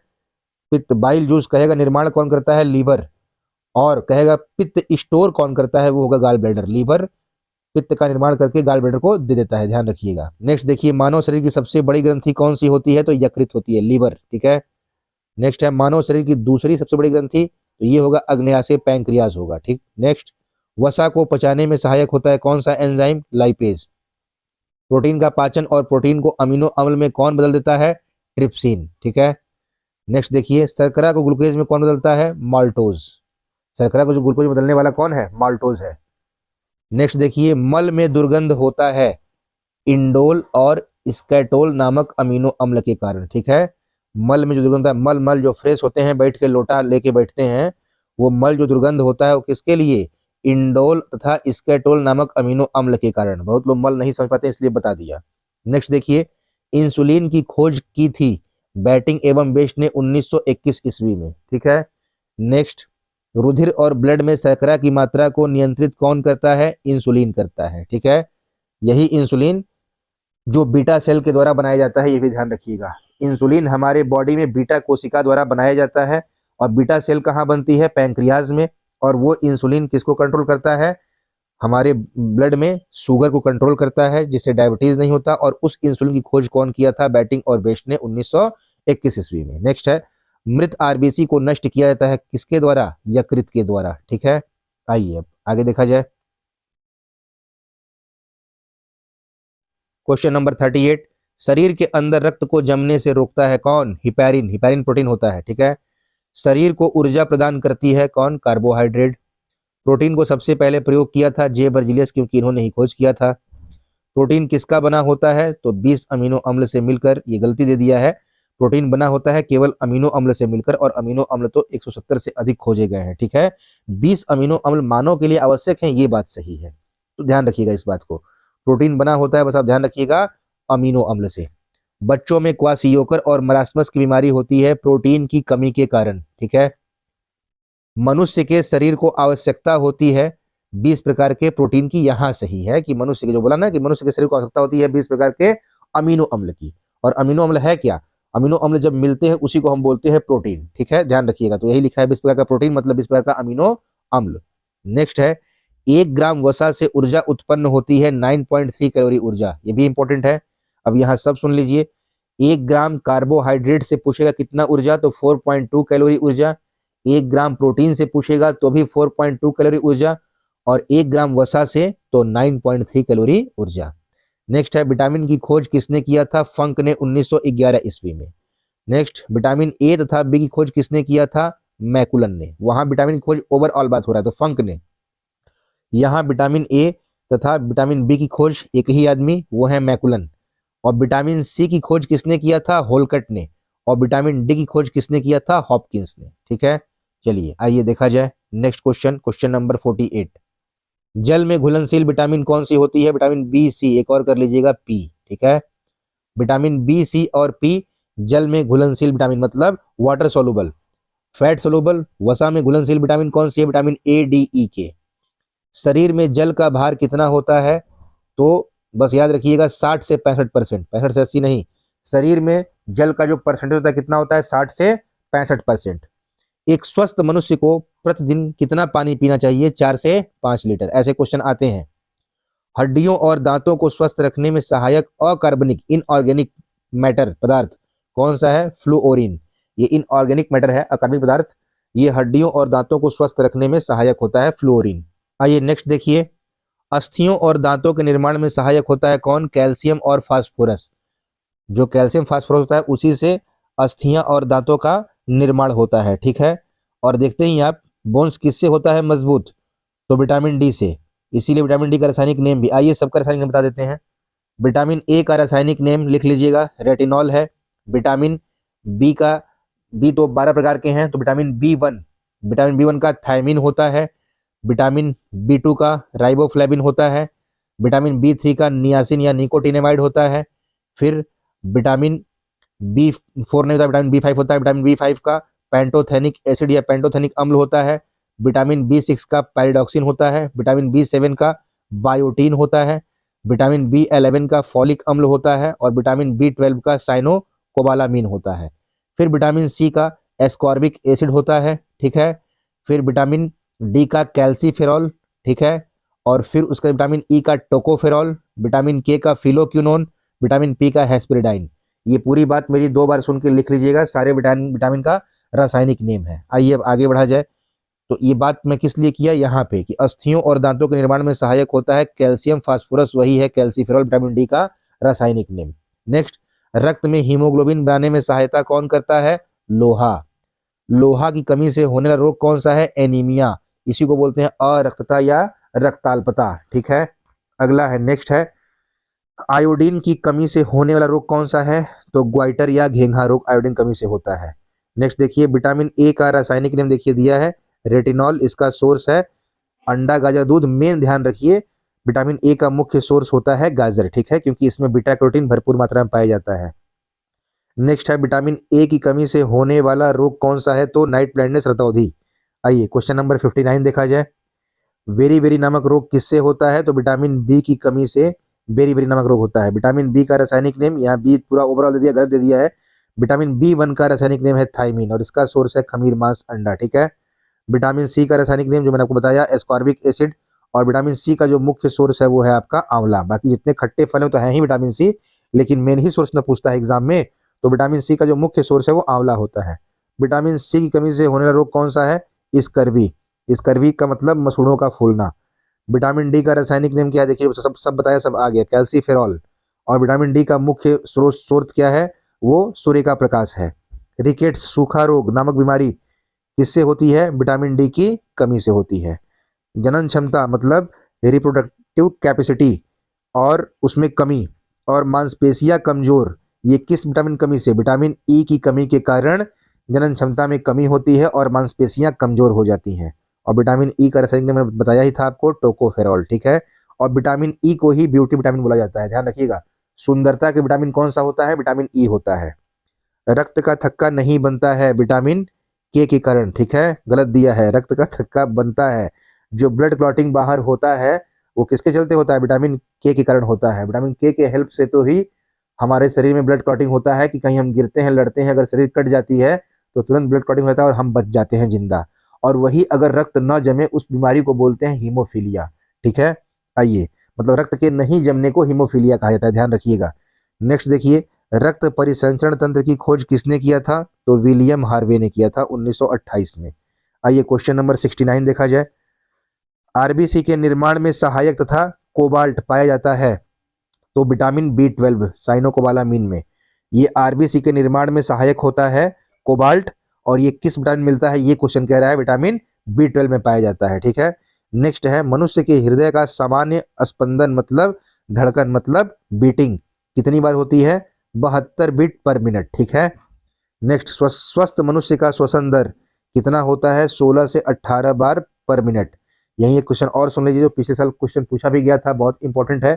पित्त बाइल जूस कहेगा निर्माण कौन करता है? लीवर। और कहेगा पित्त स्टोर कौन करता है? वो होगा गाल ब्लैडर। लीवर पित्त का निर्माण करके गाल ब्लैडर को दे देता है, ध्यान रखिएगा। नेक्स्ट देखिए, मानव शरीर की सबसे बड़ी ग्रंथि कौन सी होती है? तो यकृत होती है, लीवर। ठीक है, नेक्स्ट है मानव शरीर की दूसरी सबसे बड़ी ग्रंथि, तो ये होगा अग्न्याशय पैंक्रियाज होगा। ठीक, नेक्स्ट, वसा को पचाने में सहायक होता है कौन सा एंजाइम? लाइपेज। प्रोटीन का पाचन और प्रोटीन को अमीनो अम्ल में कौन बदल देता है? ट्रिप्सिन। ठीक है, नेक्स्ट देखिए, शर्करा को ग्लूकोज में कौन बदलता है? माल्टोज। शर्करा को जो ग्लूकोज में बदलने वाला कौन है? माल्टोज है। नेक्स्ट देखिए, मल में दुर्गंध होता है इंडोल और स्कैटोल नामक अमीनो अम्ल के कारण। ठीक है, मल में जो दुर्गंध है, मल मल जो फ्रेश होते हैं, बैठ के लोटा लेके बैठते हैं, वो मल जो दुर्गंध होता है वो किसके लिए? इंडोल तथा स्कैटोल नामक अमीनो अम्ल के कारण। बहुत लोग मल नहीं समझ पाते इसलिए बता दिया। नेक्स्ट देखिए, इंसुलिन की खोज की थी बैटिंग एवं बेस्ट ने 1921 ईस्वी में। ठीक है। नेक्स्ट, रुधिर और ब्लड में शर्करा की मात्रा को नियंत्रित कौन करता है? इंसुलिन करता है। ठीक है, यही इंसुलिन जो बीटा सेल के द्वारा बनाया जाता है, ये भी ध्यान रखिएगा। इंसुलिन हमारे बॉडी में बीटा कोशिका द्वारा बनाया जाता है और बीटा सेल कहाँ बनती है? पैंक्रियाज में। और वो इंसुलिन किसको कंट्रोल करता है? हमारे ब्लड में शुगर को कंट्रोल करता है, जिससे डायबिटीज नहीं होता। और उस इंसुलिन की खोज कौन किया था? बैटिंग और बेस्ट ने 1921 ईस्वी में। नेक्स्ट है, मृत आरबीसी को नष्ट किया जाता है किसके द्वारा? यकृत के द्वारा। ठीक है, आइए अब आगे देखा जाए। क्वेश्चन नंबर 38, शरीर के अंदर रक्त को जमने से रोकता है कौन? हिपैरिन। हिपैरिन प्रोटीन होता है। ठीक है, शरीर को ऊर्जा प्रदान करती है कौन? कार्बोहाइड्रेट। प्रोटीन को सबसे पहले प्रयोग किया था जे बर्जिलियस, क्योंकि इन्होंने ही खोज किया था। प्रोटीन किसका बना होता है? तो 20 अमीनो अम्ल से मिलकर। ये गलती दे दिया है, प्रोटीन बना होता है केवल अमीनो अम्ल से मिलकर, और अमीनो अम्ल तो 170 से अधिक खोजे गए हैं। ठीक है, 20 अमीनो अम्ल मानव के लिए आवश्यक हैं, ये बात सही है, तो ध्यान रखिएगा इस बात को। प्रोटीन बना होता है, बस आप ध्यान रखिएगा, अमीनो अम्ल से। बच्चों में क्वासियोकर और मरासमस की बीमारी होती है प्रोटीन की कमी के कारण। ठीक है, मनुष्य के शरीर को आवश्यकता होती है 20 प्रकार के प्रोटीन की। यहां सही है कि मनुष्य के, जो बोला ना कि मनुष्य के शरीर को आवश्यकता होती है 20 प्रकार के अमीनो अम्ल की। और अमीनो अम्ल है क्या? अमीनो अम्ल जब मिलते हैं उसी को हम बोलते हैं प्रोटीन। ठीक है, ध्यान रखिएगा। तो यही लिखा है 20 प्रकार का प्रोटीन मतलब 20 प्रकार का अमीनो अम्ल। नेक्स्ट है, 1 ग्राम वसा से ऊर्जा उत्पन्न होती है 9.3 कैलोरी ऊर्जा। ये भी इंपॉर्टेंट है। अब यहाँ सब सुन लीजिए, 1 ग्राम कार्बोहाइड्रेट से पूछेगा कितना ऊर्जा, तो 4.2 कैलोरी ऊर्जा। 1 ग्राम प्रोटीन से पूछेगा तो भी 4.2 कैलोरी ऊर्जा। और 1 ग्राम वसा से तो 9.3 कैलोरी ऊर्जा। नेक्स्ट है, विटामिन की खोज किसने किया था? फंक ने 1911 ईस्वी में। नेक्स्ट, विटामिन ए तथा बी की खोज किसने किया था? मैकुलन ने। वहां विटामिन की खोज ओवरऑल बात हो रहा है तो फंक ने। यहाँ विटामिन ए तथा विटामिन बी की खोज एक ही आदमी, वो है मैकुलन। और विटामिन सी की खोज किसने किया था? होलकट ने। और विटामिन डी की खोज किसने किया था? हॉपकिंस ने। ठीक है, चलिए आइए देखा जाए नेक्स्ट क्वेश्चन, क्वेश्चन नंबर 48। जल में घुलनशील विटामिन कौन सी होती है? विटामिन बी सी, एक और कर लीजिएगा पी। ठीक है, विटामिन बी सी और पी जल में घुलनशील विटामिन मतलब वाटर सोलुबल। फैट सोलुबल वसा में घुलनशील विटामिन कौन सी है? विटामिन ए डी ई के। शरीर में जल का भार कितना होता है? तो बस याद रखिएगा 60 से 65%, 65 से 80 नहीं। शरीर में जल का जो परसेंटेज होता है कितना होता है? 60 से 65%। एक स्वस्थ मनुष्य को प्रतिदिन कितना पानी पीना चाहिए? 4 से 5 लीटर। ऐसे क्वेश्चन आते हैं। हड्डियों और दांतों को स्वस्थ रखने में सहायक अकार्बनिक इनऑर्गेनिक मैटर पदार्थ कौन सा है? फ्लूओरिन। ये इनऑर्गेनिक मैटर है, अकार्बनिक पदार्थ। ये हड्डियों और दांतों को स्वस्थ रखने में सहायक होता है, फ्लूओरिन। आइए नेक्स्ट देखिए, अस्थियों और दांतों के निर्माण में सहायक होता है कौन? कैल्शियम और फास्फोरस। जो कैल्शियम फास्फोरस होता है उसी से अस्थियां और दांतों का निर्माण होता है। ठीक है, और देखते ही आप, बोन्स किससे होता है मजबूत? तो विटामिन डी से। इसीलिए विटामिन डी का रासायनिक नेम भी, आइए सबका रासायनिक नेम बता देते हैं। विटामिन ए का रासायनिक नेम लिख लीजिएगा, रेटिनॉल है। विटामिन बी का, बी तो 12 प्रकार के हैं, तो विटामिन बी 1, विटामिन बी 1 का थायमिन होता है। विटामिन बी 2 का राइबोफ्लेविन होता है। विटामिन बी 3 का नियासिन या निकोटिनेमाइड होता है। फिर विटामिन बी 4 नहीं होता, विटामिन बी 5 होता है। विटामिन बी 5 का पेंटोथेनिक एसिड या पेंटोथेनिक अम्ल होता है। विटामिन बी 6 का पैरिडॉक्सिन होता है। विटामिन बी 7 का बायोटीन होता है। विटामिन बी 11 का फॉलिक अम्ल होता है। और विटामिन बी 12 का साइनोकोबालामीन होता है। फिर विटामिन सी का एस्कॉर्बिक एसिड होता है। ठीक है, फिर विटामिन डी का कैल्सीफेरॉल। ठीक है, और फिर उसका विटामिन ई का टोकोफेरॉल। विटामिन के का फिलोक्यूनोन। विटामिन पी का हेस्पेरिडाइन। ये पूरी बात मेरी 2 बार सुन के लिख लीजिएगा, सारे विटामिन का रासायनिक नेम है। आइए अब आगे बढ़ा जाए। तो ये बात मैं किस लिए किया यहाँ पे कि अस्थियों और दांतों के निर्माण में सहायक होता है कैल्शियम फास्फोरस, वही है कैल्सीफेरॉल, विटामिन डी का रासायनिक नेम। नेक्स्ट, रक्त में हीमोग्लोबिन बनाने में सहायता कौन करता है? लोहा। लोहा की कमी से होने वाला रोग कौन सा है? एनीमिया। इसी को बोलते हैं अरक्तता या रक्ताल्पता। ठीक है, अगला है, नेक्स्ट है, आयोडीन की कमी से होने वाला रोग कौन सा है? तो ग्वाइटर या घेंघा रोग आयोडीन कमी से होता है। नेक्स्ट देखिए, विटामिन ए का रासायनिक नाम देखिए दिया है रेटिनॉल, इसका सोर्स है अंडा, गाजर, दूध। मेन ध्यान रखिए, विटामिन ए का मुख्य सोर्स होता है गाजर, ठीक है, क्योंकि इसमें बीटा कैरोटीन भरपूर मात्रा में पाया जाता है। नेक्स्ट है, विटामिन ए की कमी से होने वाला रोग कौन सा है? तो नाइट ब्लाइंडनेस, रतौंधी। आइए क्वेश्चन नंबर 59 देखा जाए। बेरी बेरी नामक रोग किससे होता है? तो विटामिन बी की कमी से बेरी बेरी नामक रोग होता है। विटामिन बी का रासायनिक नेम, यहाँ बी पूरा ओवरऑल दे दिया, गलत दे दिया है। विटामिन बी1 का रासायनिक नेम है थायमीन और इसका सोर्स है खमीर, मांस, अंडा। ठीक है, विटामिन सी का रासायनिक नेम जो मैंने आपको बताया एस्कॉर्बिक एसिड, और विटामिन सी का जो मुख्य सोर्स है वो है आपका आंवला। बाकी जितने खट्टे फल हैं तो है ही विटामिन सी, लेकिन मेन ही सोर्स न पूछता है एग्जाम में, तो विटामिन सी का जो मुख्य सोर्स है वो आंवला होता है। विटामिन सी की कमी से होने वाला रोग कौन सा है? स्कर्वी। स्कर्वी का मतलब मसूड़ों का फूलना। विटामिन डी का रासायनिक नेम क्या है? देखिए सब बताया, सब आ गया, कैल्सीफेरॉल। और विटामिन डी का मुख्य स्रोत क्या है? वो सूर्य का प्रकाश है। रिकेट्स, सूखा रोग नामक बीमारी किससे होती है? विटामिन डी की कमी से होती है। जनन क्षमता मतलब रिप्रोडक्टिव कैपेसिटी और उसमें कमी, और मांसपेशियां कमजोर, ये किस विटामिन कमी से? विटामिन ई की कमी के कारण जनन क्षमता में कमी होती है और मांसपेशियां कमजोर हो जाती हैं। और विटामिन ई का रासायनिक नाम मैंने बताया ही था आपको, टोकोफेरॉल। ठीक है, और विटामिन ई को ही ब्यूटी विटामिन बोला जाता है, ध्यान रखिएगा। सुंदरता के विटामिन कौन सा होता है? विटामिन ई होता है। रक्त का थक्का नहीं बनता है विटामिन के कारण, ठीक है, गलत दिया है, रक्त का थक्का बनता है। जो ब्लड क्लॉटिंग बाहर होता है वो किसके चलते होता है? विटामिन के कारण होता है। विटामिन के हेल्प से तो ही हमारे शरीर में ब्लड क्लॉटिंग होता है कि कहीं हम गिरते हैं, लड़ते हैं, अगर शरीर कट जाती है तो तुरंत ब्लड क्लॉटिंग होता है और हम बच जाते हैं जिंदा। और वही अगर रक्त न जमे उस बीमारी को बोलते हैं हीमोफीलिया। ठीक है, आइए, मतलब रक्त के नहीं जमने को हीमोफीलिया कहा जाता है, ध्यान रखिएगा। नेक्स्ट देखिए, रक्त परिसंचरण तंत्र की खोज किसने किया था? तो विलियम हार्वे ने किया था 1928 में। आइए क्वेश्चन नंबर 69 देखा जाए। आरबीसी के निर्माण में सहायक तथा कोबाल्ट पाया जाता है, तो विटामिन बी12 साइनोकोबालामीन में। ये आरबीसी के निर्माण में सहायक होता है कोबाल्ट, और ये किस विटामिन मिलता है? ये क्वेश्चन कह रहा है विटामिन बी12 में पाया जाता है। ठीक है, नेक्स्ट है, मनुष्य के हृदय का सामान्य स्पंदन मतलब धड़कन मतलब बीटिंग कितनी बार होती है? 72 बीट पर मिनट। ठीक है, नेक्स्ट, स्वस्थ मनुष्य का श्वसन दर कितना होता है? 16 से 18 बार पर मिनट। यही एक क्वेश्चन और सुन लीजिए जो पिछले साल क्वेश्चन पूछा भी गया था, बहुत इंपॉर्टेंट है,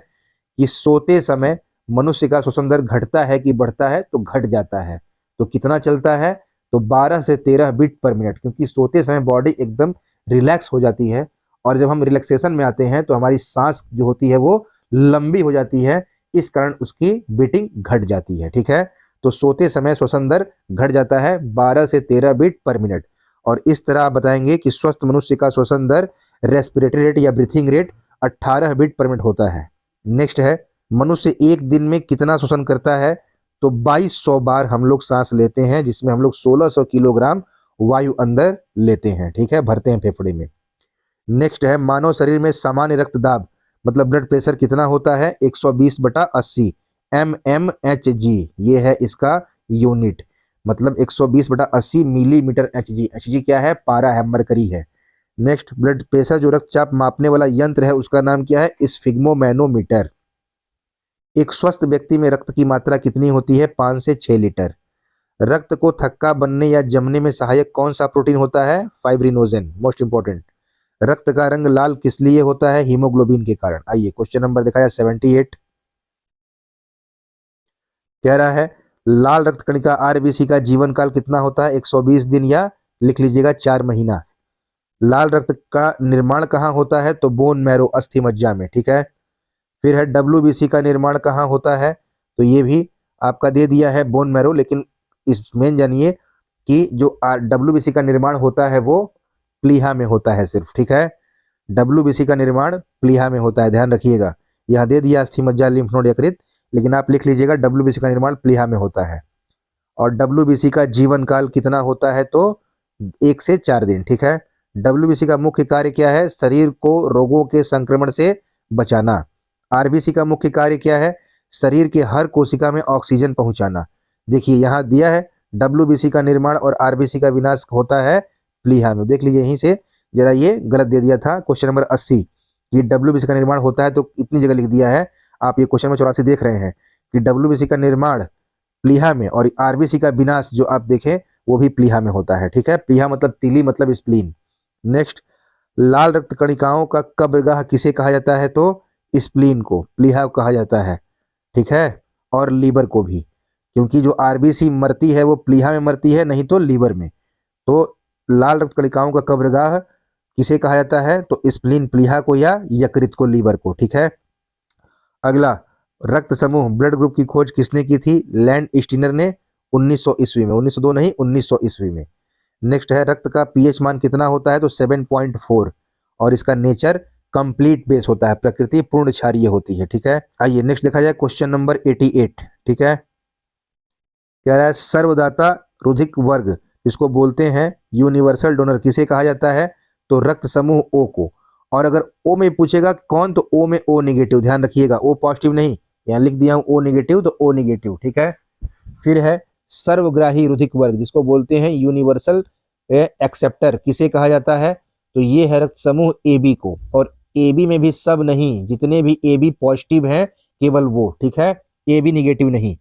कि सोते समय मनुष्य का श्वसन दर घटता है कि बढ़ता है? तो घट जाता है। तो कितना चलता है? तो 12 से 13 बीट पर मिनट, क्योंकि सोते समय बॉडी एकदम रिलैक्स हो जाती है, और जब हम रिलैक्सेशन में आते हैं तो हमारी सांस जो होती है वो लंबी हो जाती है, इस कारण उसकी बीटिंग घट जाती है। ठीक है, तो सोते समय श्वसन दर घट जाता है 12 से 13 बीट पर मिनट। और इस तरह आप बताएंगे कि स्वस्थ मनुष्य का श्वसन दर, रेस्पिरेटरी रेट या breathing rate 18 beat per minute होता है। नेक्स्ट है, मनुष्य एक दिन में कितना श्वसन करता है? तो 2200 बार हम लोग सांस लेते हैं, जिसमें हम लोग 1600 किलोग्राम वायु अंदर लेते हैं। ठीक है, भरते हैं फेफड़े में। नेक्स्ट है, मानव शरीर में सामान्य रक्तदाब मतलब ब्लड प्रेशर कितना होता है? 120/80 mmHg, ये है इसका यूनिट, मतलब 120/80 मिलीमीटर Hg। Hg क्या है? पारा है, मरकरी है। नेक्स्ट, ब्लड प्रेशर जो रक्तचाप मापने वाला यंत्र है उसका नाम क्या है? स्फिग्मोमैनोमीटर। एक स्वस्थ व्यक्ति में रक्त की मात्रा कितनी होती है? 5 से 6 लीटर। रक्त को थक्का बनने या जमने में सहायक कौन सा प्रोटीन होता है? Fibrinogen, most important. रक्त का रंग लाल किस लिए होता है? हीमोग्लोबिन के कारण। आइए क्वेश्चन नंबर देखा जाए 78। कह रहा है, लाल रक्त कणिका आरबीसी का जीवन काल कितना होता है? 120 दिन, या लिख लीजिएगा 4 महीना। लाल रक्त का निर्माण कहाँ होता है? तो बोन मैरो, अस्थि मज्जा में। ठीक है, फिर है डब्ल्यूबीसी का निर्माण कहाँ होता है? तो ये भी आपका दे दिया है बोन मैरो, लेकिन इसमें जानिए कि जो डब्ल्यूबीसी का निर्माण होता है वो प्लीहा में होता है सिर्फ। ठीक है, डब्ल्यूबीसी का निर्माण प्लीहा में होता है, ध्यान रखिएगा। यहाँ दे दिया अस्थि मज्जा, लिम्फ नोड, यकृत, लेकिन आप लिख लीजिएगा डब्ल्यूबीसी का निर्माण प्लीहा में होता है। और डब्ल्यूबीसी का जीवन काल कितना होता है? तो 1 से 4 दिन। ठीक है, डब्ल्यूबीसी का मुख्य कार्य क्या है? शरीर को रोगों के संक्रमण से बचाना। आरबीसी का मुख्य कार्य क्या है? शरीर के हर कोशिका में ऑक्सीजन पहुंचाना। देखिए यहाँ दिया है WBC का निर्माण और RBC का विनाश होता है प्लीहा में। देख लीजिए यहीं से जरा, ये गलत दे दिया था क्वेश्चन नंबर 80, ये WBC का निर्माण होता है तो इतनी जगह लिख दिया है। आप ये क्वेश्चन नंबर 84 देख रहे हैं कि WBC का निर्माण प्लीहा में और RBC का विनाश जो आप देखें वो भी प्लीहा में होता है। ठीक है, प्लीहा मतलब तिली मतलब स्प्लीन। नेक्स्ट, लाल रक्त कणिकाओं का कब्रगाह किसे कहा जाता है? तो स्प्लीन को, प्लीहा कहा जाता है। ठीक है, और लीवर को भी, क्योंकि जो RBC मरती है वो प्लीहा में मरती है, नहीं तो लीवर में। तो लाल रक्त कणिकाओं का कब्रगाह किसे कहा जाता है? तो स्प्लीन प्लीहा को या यकृत को लीवर को। ठीक है, अगला, रक्त समूह ब्लड ग्रुप की खोज किसने की थी? लैंड स्टीनर ने 1900 ईस्वी में, 1902 नहीं 1900 ईस्वी में। नेक्स्ट है, रक्त का पीएच मान कितना होता है? तो 7.4, और इसका नेचर कंप्लीट बेस होता है, प्रकृति पूर्ण क्षारीय होती है। ठीक है, आइए नेक्स्ट देखा जाए क्वेश्चन नंबर 88। ठीक है, कह रहा है सर्वदाता रुधिक वर्ग इसको बोलते हैं यूनिवर्सल डोनर किसे कहा जाता है? तो रक्त समूह ओ को। और अगर ओ में पूछेगा कौन, तो ओ में ओ नेगेटिव, ध्यान रखिएगा, ओ पॉजिटिव नहीं, यहाँ लिख दिया हूं ओ नेगेटिव, तो ओ नेगेटिव। ठीक है, फिर है सर्वग्राही रुधिक वर्ग जिसको बोलते हैं यूनिवर्सल एक्सेप्टर किसे कहा जाता है? तो ये है रक्त समूह AB को, और AB में भी सब नहीं, जितने भी AB पॉजिटिव हैं केवल वो। ठीक है, AB नेगेटिव नहीं।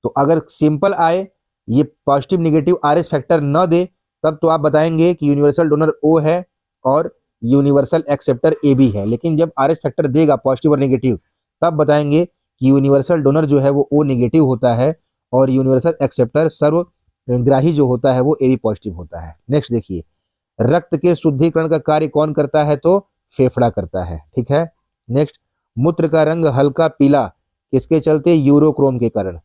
तो अगर सिंपल आए, ये पॉजिटिव नेगेटिव RS फैक्टर न दे, तब तो आप बताएंगे कि यूनिवर्सल डोनर O है और यूनिवर्सल एक्सेप्टर AB है। लेकिन जब RS फैक्टर देगा पॉजिटिव और नेगेटिव, तब बताएंगे कि यूनिवर्सल डोनर जो है वो O नेगेटिव होता है और यूनिवर्सल एक्सेप्टर सर्वग्राही जो होता है वो AB पॉजिटिव होता है। नेक्स्ट देखिए, रक्त के शुद्धिकरण का कार्य कौन करता है? तो फेफड़ा करता है। ठीक है, नेक्स्ट, मूत्र का रंग हल्का पीला किसके चलते? यूरोक्रोम के कारण।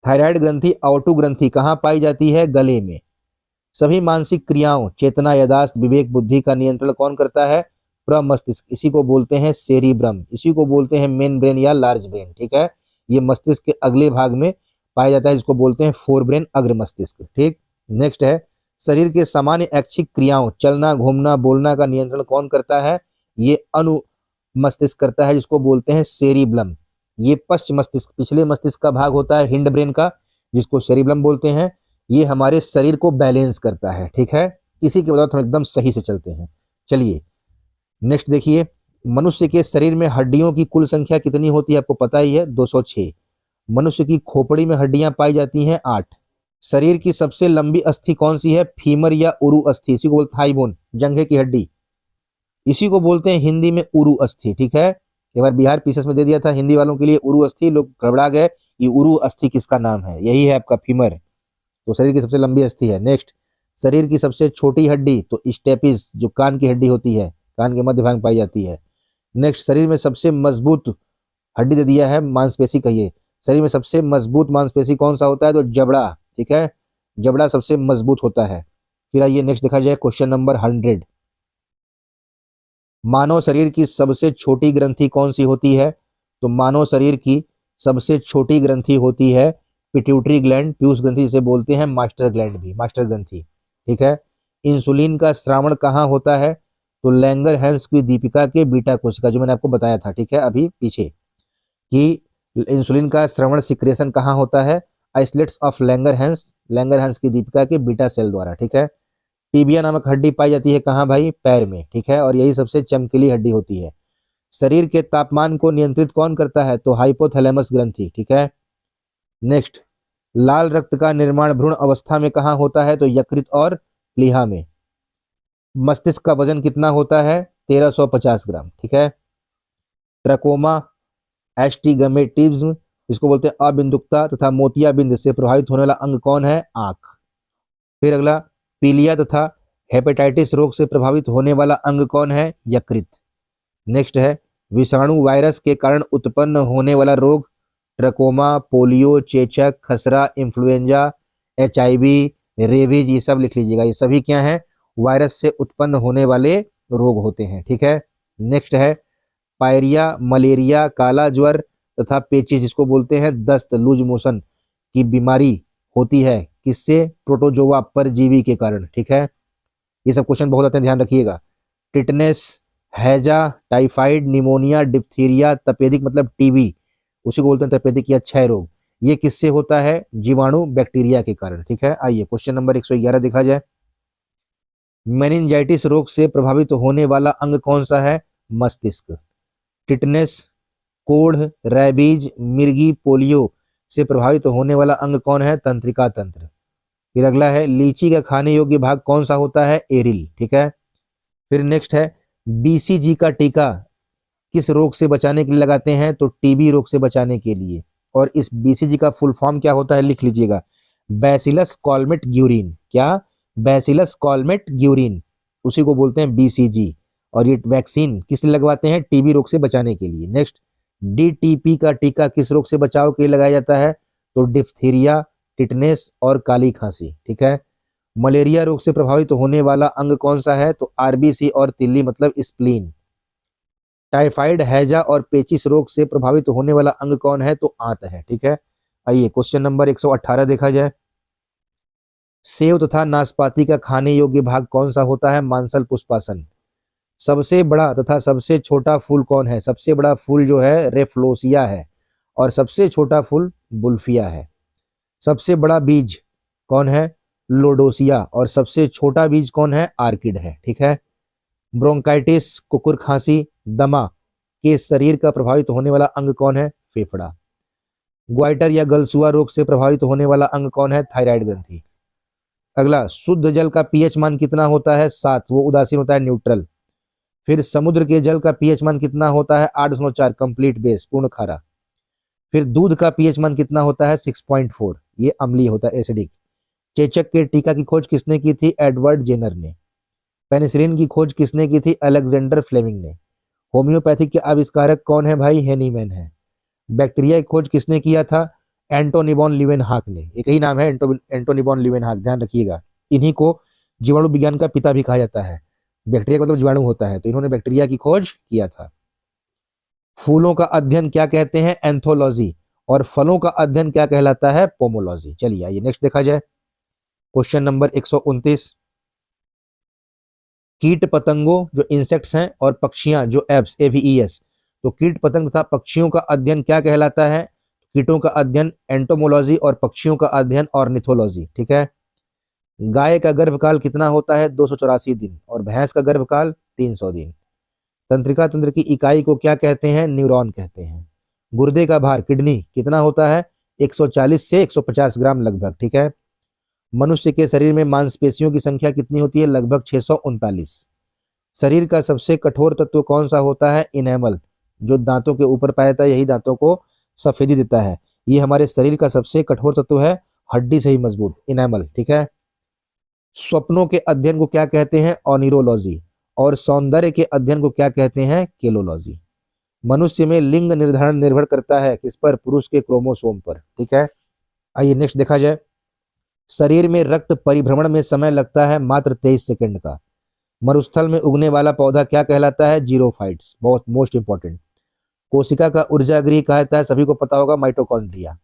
थायराइड ग्रंथि ऑटो ग्रंथि कहाँ पाई जाती है? गले में। सभी मानसिक क्रियाओं चेतना, यादाश्त, विवेक, बुद्धि का नियंत्रण कौन करता है? प्रमस्तिष्क, इसी को बोलते हैं सेरिब्रम, इसी को बोलते हैं मेन ब्रेन या लार्ज ब्रेन। ठीक है, ये मस्तिष्क के अगले भाग में पाया जाता है, जिसको बोलते हैं फोर ब्रेन, अग्र मस्तिष्क। ठीक, नेक्स्ट है, शरीर के सामान्य ऐच्छिक क्रियाओं चलना, घूमना, बोलना का नियंत्रण कौन करता है? ये अनु मस्तिष्क करता है, जिसको बोलते हैं सेरिब्लम। ये पश्च मस्तिष्क, पिछले मस्तिष्क का भाग होता है हिंड ब्रेन का, जिसको सेरिब्लम बोलते हैं। ये हमारे शरीर को बैलेंस करता है। ठीक है, इसी के बदौलत हम एकदम सही से चलते हैं। चलिए नेक्स्ट देखिए, मनुष्य के शरीर में हड्डियों की कुल संख्या कितनी होती है? आपको पता ही है, 206। मनुष्य की खोपड़ी में हड्डियां पाई जाती हैं 8। शरीर की सबसे लंबी अस्थि कौन सी है? फीमर या उरु अस्थि, इसी को बोलते हैं थाई बोन, जंघे की हड्डी, इसी को बोलते हैं हिंदी में उरु अस्थि। ठीक है, एक बार बिहार पीसीएस में दे दिया था हिंदी वालों के लिए उरु अस्थि, लोग गड़बड़ा गए, ये उरु अस्थि किसका नाम है? यही है आपका फीमर, तो शरीर की सबसे लंबी अस्थि है। नेक्स्ट, शरीर की सबसे छोटी हड्डी तो स्टेपिस, जो कान की हड्डी होती है, कान के मध्य भाग में पाई जाती है। नेक्स्ट, शरीर में सबसे मजबूत हड्डी दे दिया है, मांसपेशी कहिए, शरीर में सबसे मजबूत मांसपेशी कौन सा होता है? तो जबड़ा। ठीक है, जबड़ा सबसे मजबूत होता है। फिर आइए नेक्स्ट देखा जाए क्वेश्चन नंबर 100। मानव शरीर की सबसे छोटी ग्रंथि कौन सी होती है? तो मानव शरीर की सबसे छोटी ग्रंथि होती है पिट्यूटरी ग्लैंड, पीयूष ग्रंथि जिसे बोलते हैं मास्टर ग्लैंड भी, मास्टर ग्रंथि। ठीक है, इंसुलिन का श्रावण कहाँ होता है? तो लैंगरहैंस की दीपिका के बीटा कोशिका, जो मैंने आपको बताया था, ठीक है, अभी पीछे, कि इंसुलिन का श्रवण सिक्रेशन कहाँ होता है? आइसलेट्स ऑफ लैंगरहैंस, लैंगरहैंस की दीपिका के बीटा सेल द्वारा। ठीक है, टीबिया नामक हड्डी पाई जाती है कहाँ भाई? पैर में। ठीक है, और यही सबसे चमकीली हड्डी होती है। शरीर के तापमान को नियंत्रित कौन करता है? तो हाइपोथैलेमस ग्रंथि। ठीक है, नेक्स्ट, लाल रक्त का निर्माण भ्रूण अवस्था में कहाँ होता है? तो यकृत और प्लीहा में। मस्तिष्क का वजन कितना होता है? 1350 ग्राम। ठीक है, ट्रकोमा, एस्टिगमेटिज्म, इसको बोलते हैं अबिंदुकता तथा मोतियाबिंद से प्रभावित होने वाला अंग कौन है? आंख। फिर अगला, पीलिया तथा हेपेटाइटिस रोग से प्रभावित होने वाला अंग कौन है? यकृत। नेक्स्ट है, विषाणु वायरस के कारण उत्पन्न होने वाला रोग, ट्रकोमा, पोलियो, चेचक, खसरा, इन्फ्लुएंजा, HIV, रेबीज, ये सब लिख लीजिएगा। ये सभी क्या है? वायरस से उत्पन्न होने वाले रोग होते हैं। ठीक है, नेक्स्ट है, पायरिया, मलेरिया, काला ज्वर तथा पेचिस, जिसको बोलते हैं दस्त, लूज मोशन की बीमारी होती है किससे? प्रोटोजोआ परजीवी के कारण। ठीक है, ये सब क्वेश्चन बहुत आते हैं, ध्यान रखिएगा। टिटनेस, हैजा, टाइफाइड, निमोनिया, डिप्थीरिया, तपेदिक मतलब टीबी, उसी को बोलते हैं तपेदिक या क्षय रोग, ये किससे होता है? जीवाणु बैक्टीरिया के कारण। ठीक है, आइए क्वेश्चन नंबर 111 देखा जाए। मेनिंजाइटिस रोग से प्रभावित होने वाला अंग कौन सा है? मस्तिष्क। टिटनेस, कोढ़, रैबीज, मिर्गी, पोलियो से प्रभावित होने वाला अंग कौन है? तंत्रिका तंत्र। फिर अगला है, लीची का खाने योग्य भाग कौन सा होता है? एरिल। ठीक है, फिर नेक्स्ट है, बीसीजी का टीका किस रोग से बचाने के लिए लगाते हैं? तो टीबी रोग से बचाने के लिए। और इस बीसीजी का फुल फॉर्म क्या होता है? लिख लीजिएगा, बैसिलस कॉलमेट ग्यूरिन। क्या? बैसिलस कॉलमेट ग्यूरिन, उसी को बोलते हैं बीसीजी। और ये वैक्सीन किस लिए लगवाते हैं? टीबी रोग से बचाने के लिए। नेक्स्ट, डीटीपी का टीका किस रोग से बचाव के लिए लगाया जाता है? तो डिप्थीरिया, टिटनेस और काली खांसी। ठीक है, मलेरिया रोग से प्रभावित होने वाला अंग कौन सा है? तो आरबीसी और तिल्ली मतलब स्प्लीन। टाइफाइड, हैजा और पेचिस रोग से प्रभावित होने वाला अंग कौन है? तो आंत है। ठीक है, आइए क्वेश्चन नंबर 118 देखा जाए। सेव तथा नाशपाती का खाने योग्य भाग कौन सा होता है? मांसल पुष्पासन। सबसे बड़ा तथा सबसे छोटा फूल कौन है? सबसे बड़ा फूल जो है रेफ्लोसिया है और सबसे छोटा फूल बुल्फिया है। सबसे बड़ा बीज कौन है? लोडोसिया। और सबसे छोटा बीज कौन है? आर्किड है। ठीक है, ब्रोंकाइटिस, कुकुर खांसी, दमा के शरीर का प्रभावित होने वाला अंग कौन है? फेफड़ा। ग्वाइटर या गलसुआ रोग से प्रभावित होने वाला अंग कौन है? थायराइड ग्रंथि। अगला, शुद्ध जल का पीएच मान कितना होता है? 7, वो उदासीन होता है, न्यूट्रल। फिर समुद्र के जल का पीएच मान कितना होता है? 8.4, कंप्लीट बेस, पूर्ण खारा। फिर दूध का पीएच मान कितना होता है? 6.4, ये अम्लीय होता है, एसिडिक। चेचक के टीका की खोज किसने की थी? एडवर्ड जेनर ने। पेनिसिलिन की खोज किसने की थी? अलेक्जेंडर फ्लेमिंग ने। होम्योपैथी के आविष्कारक कौन है भाई? हेनीमैन है। बैक्टीरिया की खोज किसने किया था? एंटोनिबॉन ल्यूवेनहाक ने। एक ही नाम है, एंटोनिबॉन ल्यूवेनहाक, ध्यान रखिएगा। इन्हीं को जीवाणु विज्ञान का पिता भी कहा जाता है। बैक्टीरिया का मतलब जीवाणु होता है, तो इन्होंने बैक्टीरिया की खोज किया था। फूलों का अध्ययन क्या कहते हैं? एंथोलॉजी। और फलों का अध्ययन क्या कहलाता है? पोमोलॉजी। चलिए आइए नेक्स्ट देखा जाए। Question number 129। कीट पतंगों जो इंसेक्ट्स हैं और पक्षियां जो एव्स, एवीईएस, तो कीट पतंग तथा पक्षियों का अध्ययन क्या कहलाता है? कीटों का अध्ययन एंटोमोलॉजी और पक्षियों का अध्ययन ऑर्निथोलॉजी। ठीक है, गाय का गर्भकाल कितना होता है? 284 दिन। और भैंस का गर्भकाल 300 दिन। तंत्रिका तंत्र की इकाई को क्या कहते हैं? न्यूरॉन कहते हैं। गुर्दे का भार, किडनी, कितना होता है? 140 से 150 ग्राम लगभग। ठीक है, मनुष्य के शरीर में मांसपेशियों की संख्या कितनी होती है? लगभग 639। शरीर का सबसे कठोर तत्व कौन सा होता है? इनेमल, जो दांतों के ऊपर पाया जाता है, यही दांतों को सफेदी देता है। ये हमारे शरीर का सबसे कठोर तत्व है, हड्डी से ही मजबूत, इनेमल। ठीक है, स्वप्नों के अध्ययन को क्या कहते हैं? ऑनिरोलॉजी। और सौंदर्य के अध्ययन को क्या कहते हैं? केलोलॉजी। मनुष्य में लिंग निर्धारण निर्भर करता है किस पर? पुरुष के क्रोमोसोम पर। ठीक है, आइए नेक्स्ट देखा जाए। शरीर में रक्त परिभ्रमण में समय लगता है मात्र 23 सेकंड का। मरुस्थल में उगने वाला पौधा क्या कहलाता है? जीरोफाइट्स, बहुत मोस्ट इंपॉर्टेंट। कोशिका का ऊर्जा गृह कहा जाता है, सभी को पता होगा, माइटोकॉन्ड्रिया।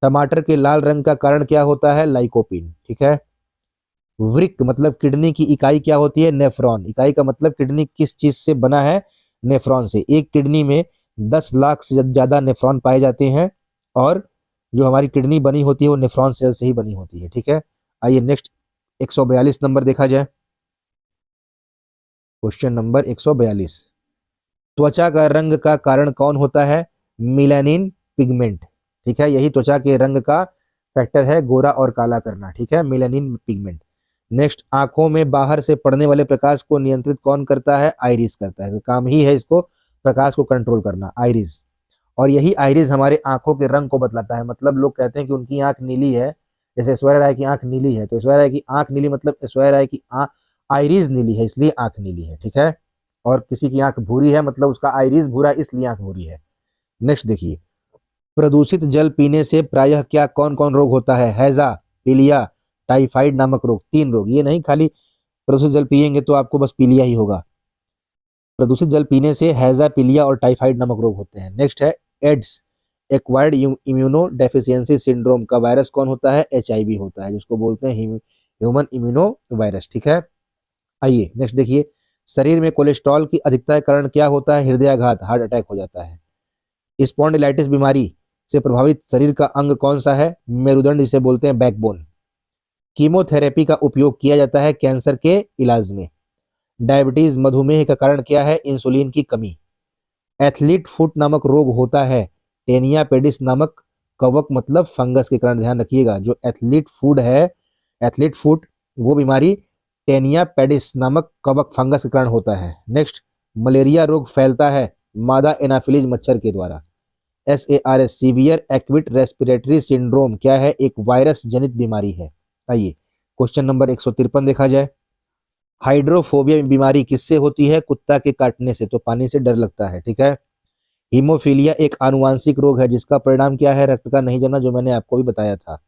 टमाटर के लाल रंग का कारण क्या होता है? लाइकोपिन। ठीक है, वृक्क मतलब किडनी की इकाई क्या होती है? नेफ्रॉन। इकाई का मतलब किडनी किस चीज से बना है? नेफ्रॉन से। एक किडनी में 10 लाख से ज्यादा नेफ्रॉन पाए जाते हैं और जो हमारी किडनी बनी होती है वो नेफ्रॉन सेल से ही बनी होती है। ठीक है, आइए नेक्स्ट 142 नंबर देखा जाए। Question number 142। त्वचा का रंग का कारण कौन होता है? Melanin pigment. ठीक है, यही त्वचा के रंग का फैक्टर है, गोरा और काला करना। ठीक है, मिलानिन पिगमेंट। नेक्स्ट, आंखों में बाहर से पड़ने वाले प्रकाश को नियंत्रित कौन करता है? आइरिस करता है। तो काम ही है इसको, प्रकाश को कंट्रोल करना, आइरिस। और यही आइरिस हमारे आंखों के रंग को बतलाता है। मतलब लोग कहते हैं कि उनकी आंख नीली है, जैसे ऐश्वर्या राय की आंख नीली है, तो ऐश्वर्या राय की आंख नीली मतलब ऐश्वर्या राय की आइरिस नीली है, इसलिए आंख नीली है। ठीक है, और किसी की आंख भूरी है मतलब उसका आइरिस भूरा, इसलिए आंख भूरी है। नेक्स्ट देखिए, प्रदूषित जल पीने से प्रायः क्या कौन कौन रोग होता है? हैजा, पीलिया, टाइफाइड नामक रोग। 3 रोग, ये नहीं खाली प्रदूषित जल पिएंगे तो आपको बस पीलिया ही होगा। प्रदूषित जल पीने से हैजा, पीलिया और टाइफाइड नामक रोग होते हैं। नेक्स्ट है AIDS, acquired immunodeficiency syndrome का वायरस कौन होता है? एचआईवी होता है, जिसको बोलते हैं ह्यूमन इम्यूनो वायरस। ठीक है, आइए नेक्स्ट देखिए। शरीर में कोलेस्ट्रॉल की अधिकता के कारण क्या होता है? हृदयाघात, हार्ट अटैक हो जाता है। स्पॉन्डिलाइटिस बीमारी से प्रभावित शरीर का अंग कौन सा है? मेरुदंड, जिसे बोलते हैं बैकबोन। कीमोथेरेपी का उपयोग किया जाता है कैंसर के इलाज में। डायबिटीज मधुमेह का कारण क्या है? इंसुलिन की कमी। एथलीट फुट नामक रोग होता है टेनिया पेडिस नामक कवक मतलब फंगस के कारण। ध्यान रखिएगा, जो एथलीट फुट है, एथलीट फुट, वो बीमारी टेनिया पेडिस नामक कवक फंगस के कारण होता है। नेक्स्ट, मलेरिया रोग फैलता है मादा एनाफिलीज मच्छर के द्वारा। SARS severe equity respiratory syndrome क्या है? एक वायरस जनित बीमारी है। आइए क्वेश्चन नंबर 153 देखा जाए। हाइड्रोफोबिया बीमारी किससे होती है? कुत्ता के काटने से, तो पानी से डर लगता है, ठीक है। हीमोफीलिया एक आनुवांशिक रोग है जिसका परिणाम क्या है? रक्त का नहीं जमना, जो मैंने आपको भी बताया था।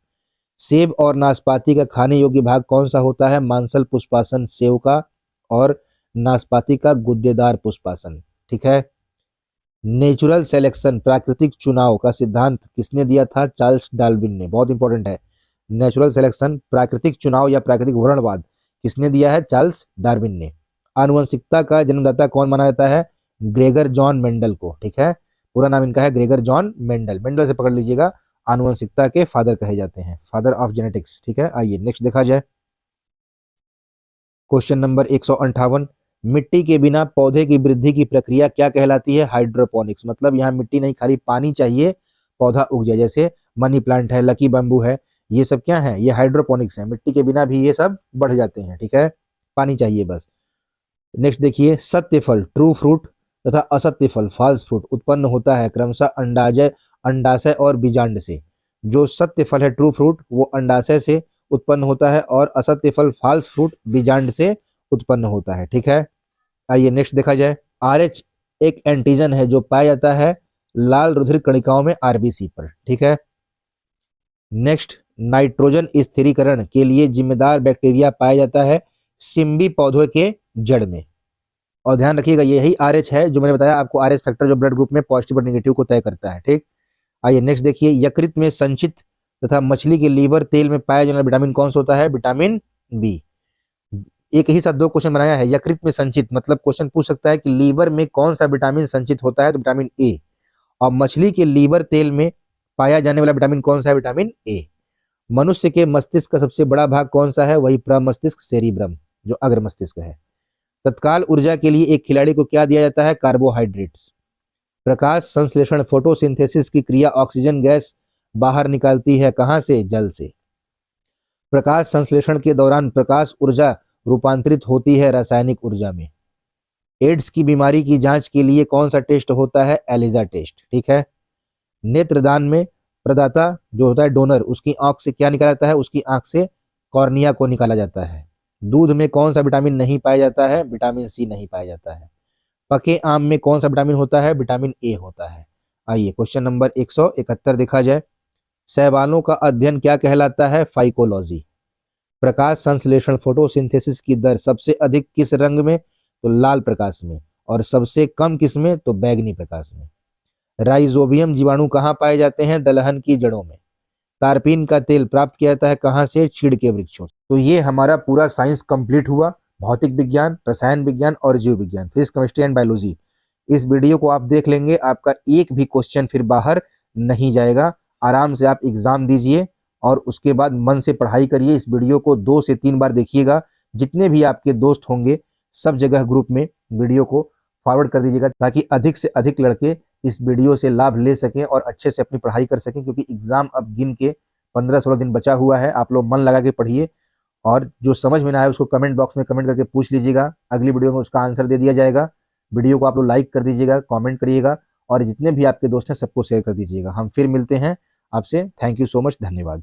सेब और नाशपाती का खाने योग्य भाग कौन सा होता है? मांसल पुष्पासन सेव का, और नाशपाती का गुद्देदार पुष्पासन, ठीक है। नेचुरल सिलेक्शन प्राकृतिक चुनाव का सिद्धांत किसने दिया था? चार्ल्स डार्विन ने। बहुत इंपॉर्टेंट है, नेचुरल सिलेक्शन प्राकृतिक चुनाव या प्राकृतिक वर्णवाद किसने दिया है? चार्ल्स डार्विन ने। आनुवंशिकता का जन्मदाता कौन माना जाता है? ग्रेगर जॉन मेंडल को, ठीक है। पूरा नाम इनका है ग्रेगर जॉन मेंडल। मेंडल से पकड़ लीजिएगा, आनुवंशिकता के फादर कहे जाते हैं, फादर ऑफ जेनेटिक्स, ठीक है। आइए नेक्स्ट देखा जाए। क्वेश्चन नंबर 158, मिट्टी के बिना पौधे की वृद्धि की प्रक्रिया क्या कहलाती है? हाइड्रोपोनिक्स। मतलब यहाँ मिट्टी नहीं, खाली पानी चाहिए, पौधा उग जाए। जैसे मनी प्लांट है, लकी बम्बू है, ये सब क्या है? ये हाइड्रोपोनिक्स है। मिट्टी के बिना भी ये सब बढ़ जाते हैं, ठीक है, पानी चाहिए बस। नेक्स्ट देखिए, सत्य फल ट्रू फ्रूट तथा असत्य फल फॉल्स फ्रूट उत्पन्न होता है क्रमशः अंडाशय और बीजांड से। जो सत्य फल है ट्रू फ्रूट वो अंडाशय से उत्पन्न होता है, और असत्य फल फॉल्स फ्रूट बीजांड से उत्पन्न होता है, ठीक है। आइए नेक्स्ट देखा जाए। RH एक एंटीजन है जो पाया जाता है लाल रुधिर कणिकाओं में RBC पर, ठीक है। नेक्स्ट, नाइट्रोजन स्थिरीकरण के लिए जिम्मेदार बैक्टीरिया पाया जाता है सिम्बी पौधों के जड़ में। और ध्यान रखिएगा, यही RH है जो मैंने बताया आपको, RH फैक्टर जो ब्लड ग्रुप में पॉजिटिव और नेगेटिव को तय करता है, ठीक। आइए नेक्स्ट देखिए, यकृत में संचित तथा मछली के लीवर तेल में पाया जाने वाला विटामिन कौन सा होता है? Vitamin B. एक ही साथ दो क्वेश्चन बनाया है। यकृत में संचित मतलब क्वेश्चन पूछ सकता है कि लीवर में कौन सा विटामिन संचित होता है, तो विटामिन ए। और मछली के लीवर तेल में पाया जाने वाला विटामिन कौन सा है? Vitamin A. मनुष्य के मस्तिष्क का सबसे बड़ा भाग कौन सा है? वही प्रमस्तिष्क सेरिब्रम, जो अग्र मस्तिष्क है। तत्काल ऊर्जा के लिए एक खिलाड़ी को क्या दिया जाता है? कार्बोहाइड्रेट्स। प्रकाश संश्लेषण फोटोसिंथेसिस की क्रिया ऑक्सीजन गैस बाहर निकालती है, कहां से? जल से। प्रकाश संश्लेषण के दौरान प्रकाश ऊर्जा रूपांतरित होती है रासायनिक ऊर्जा में। एड्स की बीमारी की जांच के लिए कौन सा टेस्ट होता है? एलिजा टेस्ट, ठीक है। नेत्रदान में प्रदाता जो होता है डोनर, उसकी आंख से क्या निकाला जाता है? उसकी आंख से कॉर्निया को निकाला जाता है। दूध में कौन सा विटामिन नहीं पाया जाता है? विटामिन सी नहीं पाया जाता है। पके आम में कौन सा विटामिन होता है? विटामिन ए होता है। आइए क्वेश्चन नंबर 171 देखा जाए। शैवालों का अध्ययन क्या कहलाता है? फाइकोलॉजी। प्रकाश संश्लेषण फोटोसिंथेसिस की दर सबसे अधिक किस रंग में? तो लाल प्रकाश में। और सबसे कम किस में? तो बैगनी प्रकाश में। राइजोबियम जीवाणु कहाँ पाए जाते हैं? दलहन की जड़ों में। तारपीन का तेल प्राप्त किया जाता है कहाँ से? चीड़ के वृक्षों। तो ये हमारा पूरा साइंस कंप्लीट हुआ, भौतिक विज्ञान, रसायन विज्ञान और जीव विज्ञान, फिजिक्स केमिस्ट्री एंड बायोलॉजी। इस वीडियो को आप देख लेंगे, आपका एक भी क्वेश्चन फिर बाहर नहीं जाएगा। आराम से आप एग्जाम दीजिए और उसके बाद मन से पढ़ाई करिए। इस वीडियो को 2 से 3 बार देखिएगा। जितने भी आपके दोस्त होंगे सब जगह ग्रुप में वीडियो को फॉरवर्ड कर दीजिएगा, ताकि अधिक से अधिक लड़के इस वीडियो से लाभ ले सकें और अच्छे से अपनी पढ़ाई कर सकें। क्योंकि एग्जाम अब गिन के 15-16 दिन बचा हुआ है। आप लोग मन लगा के पढ़िए, और जो समझ में ना आए उसको कमेंट बॉक्स में कमेंट करके पूछ लीजिएगा। अगली वीडियो में उसका आंसर दे दिया जाएगा। वीडियो को आप लोग लाइक कर दीजिएगा, कमेंट करिएगा, और जितने भी आपके दोस्त हैं सबको शेयर कर दीजिएगा। हम फिर मिलते हैं आपसे। थैंक यू सो मच, धन्यवाद।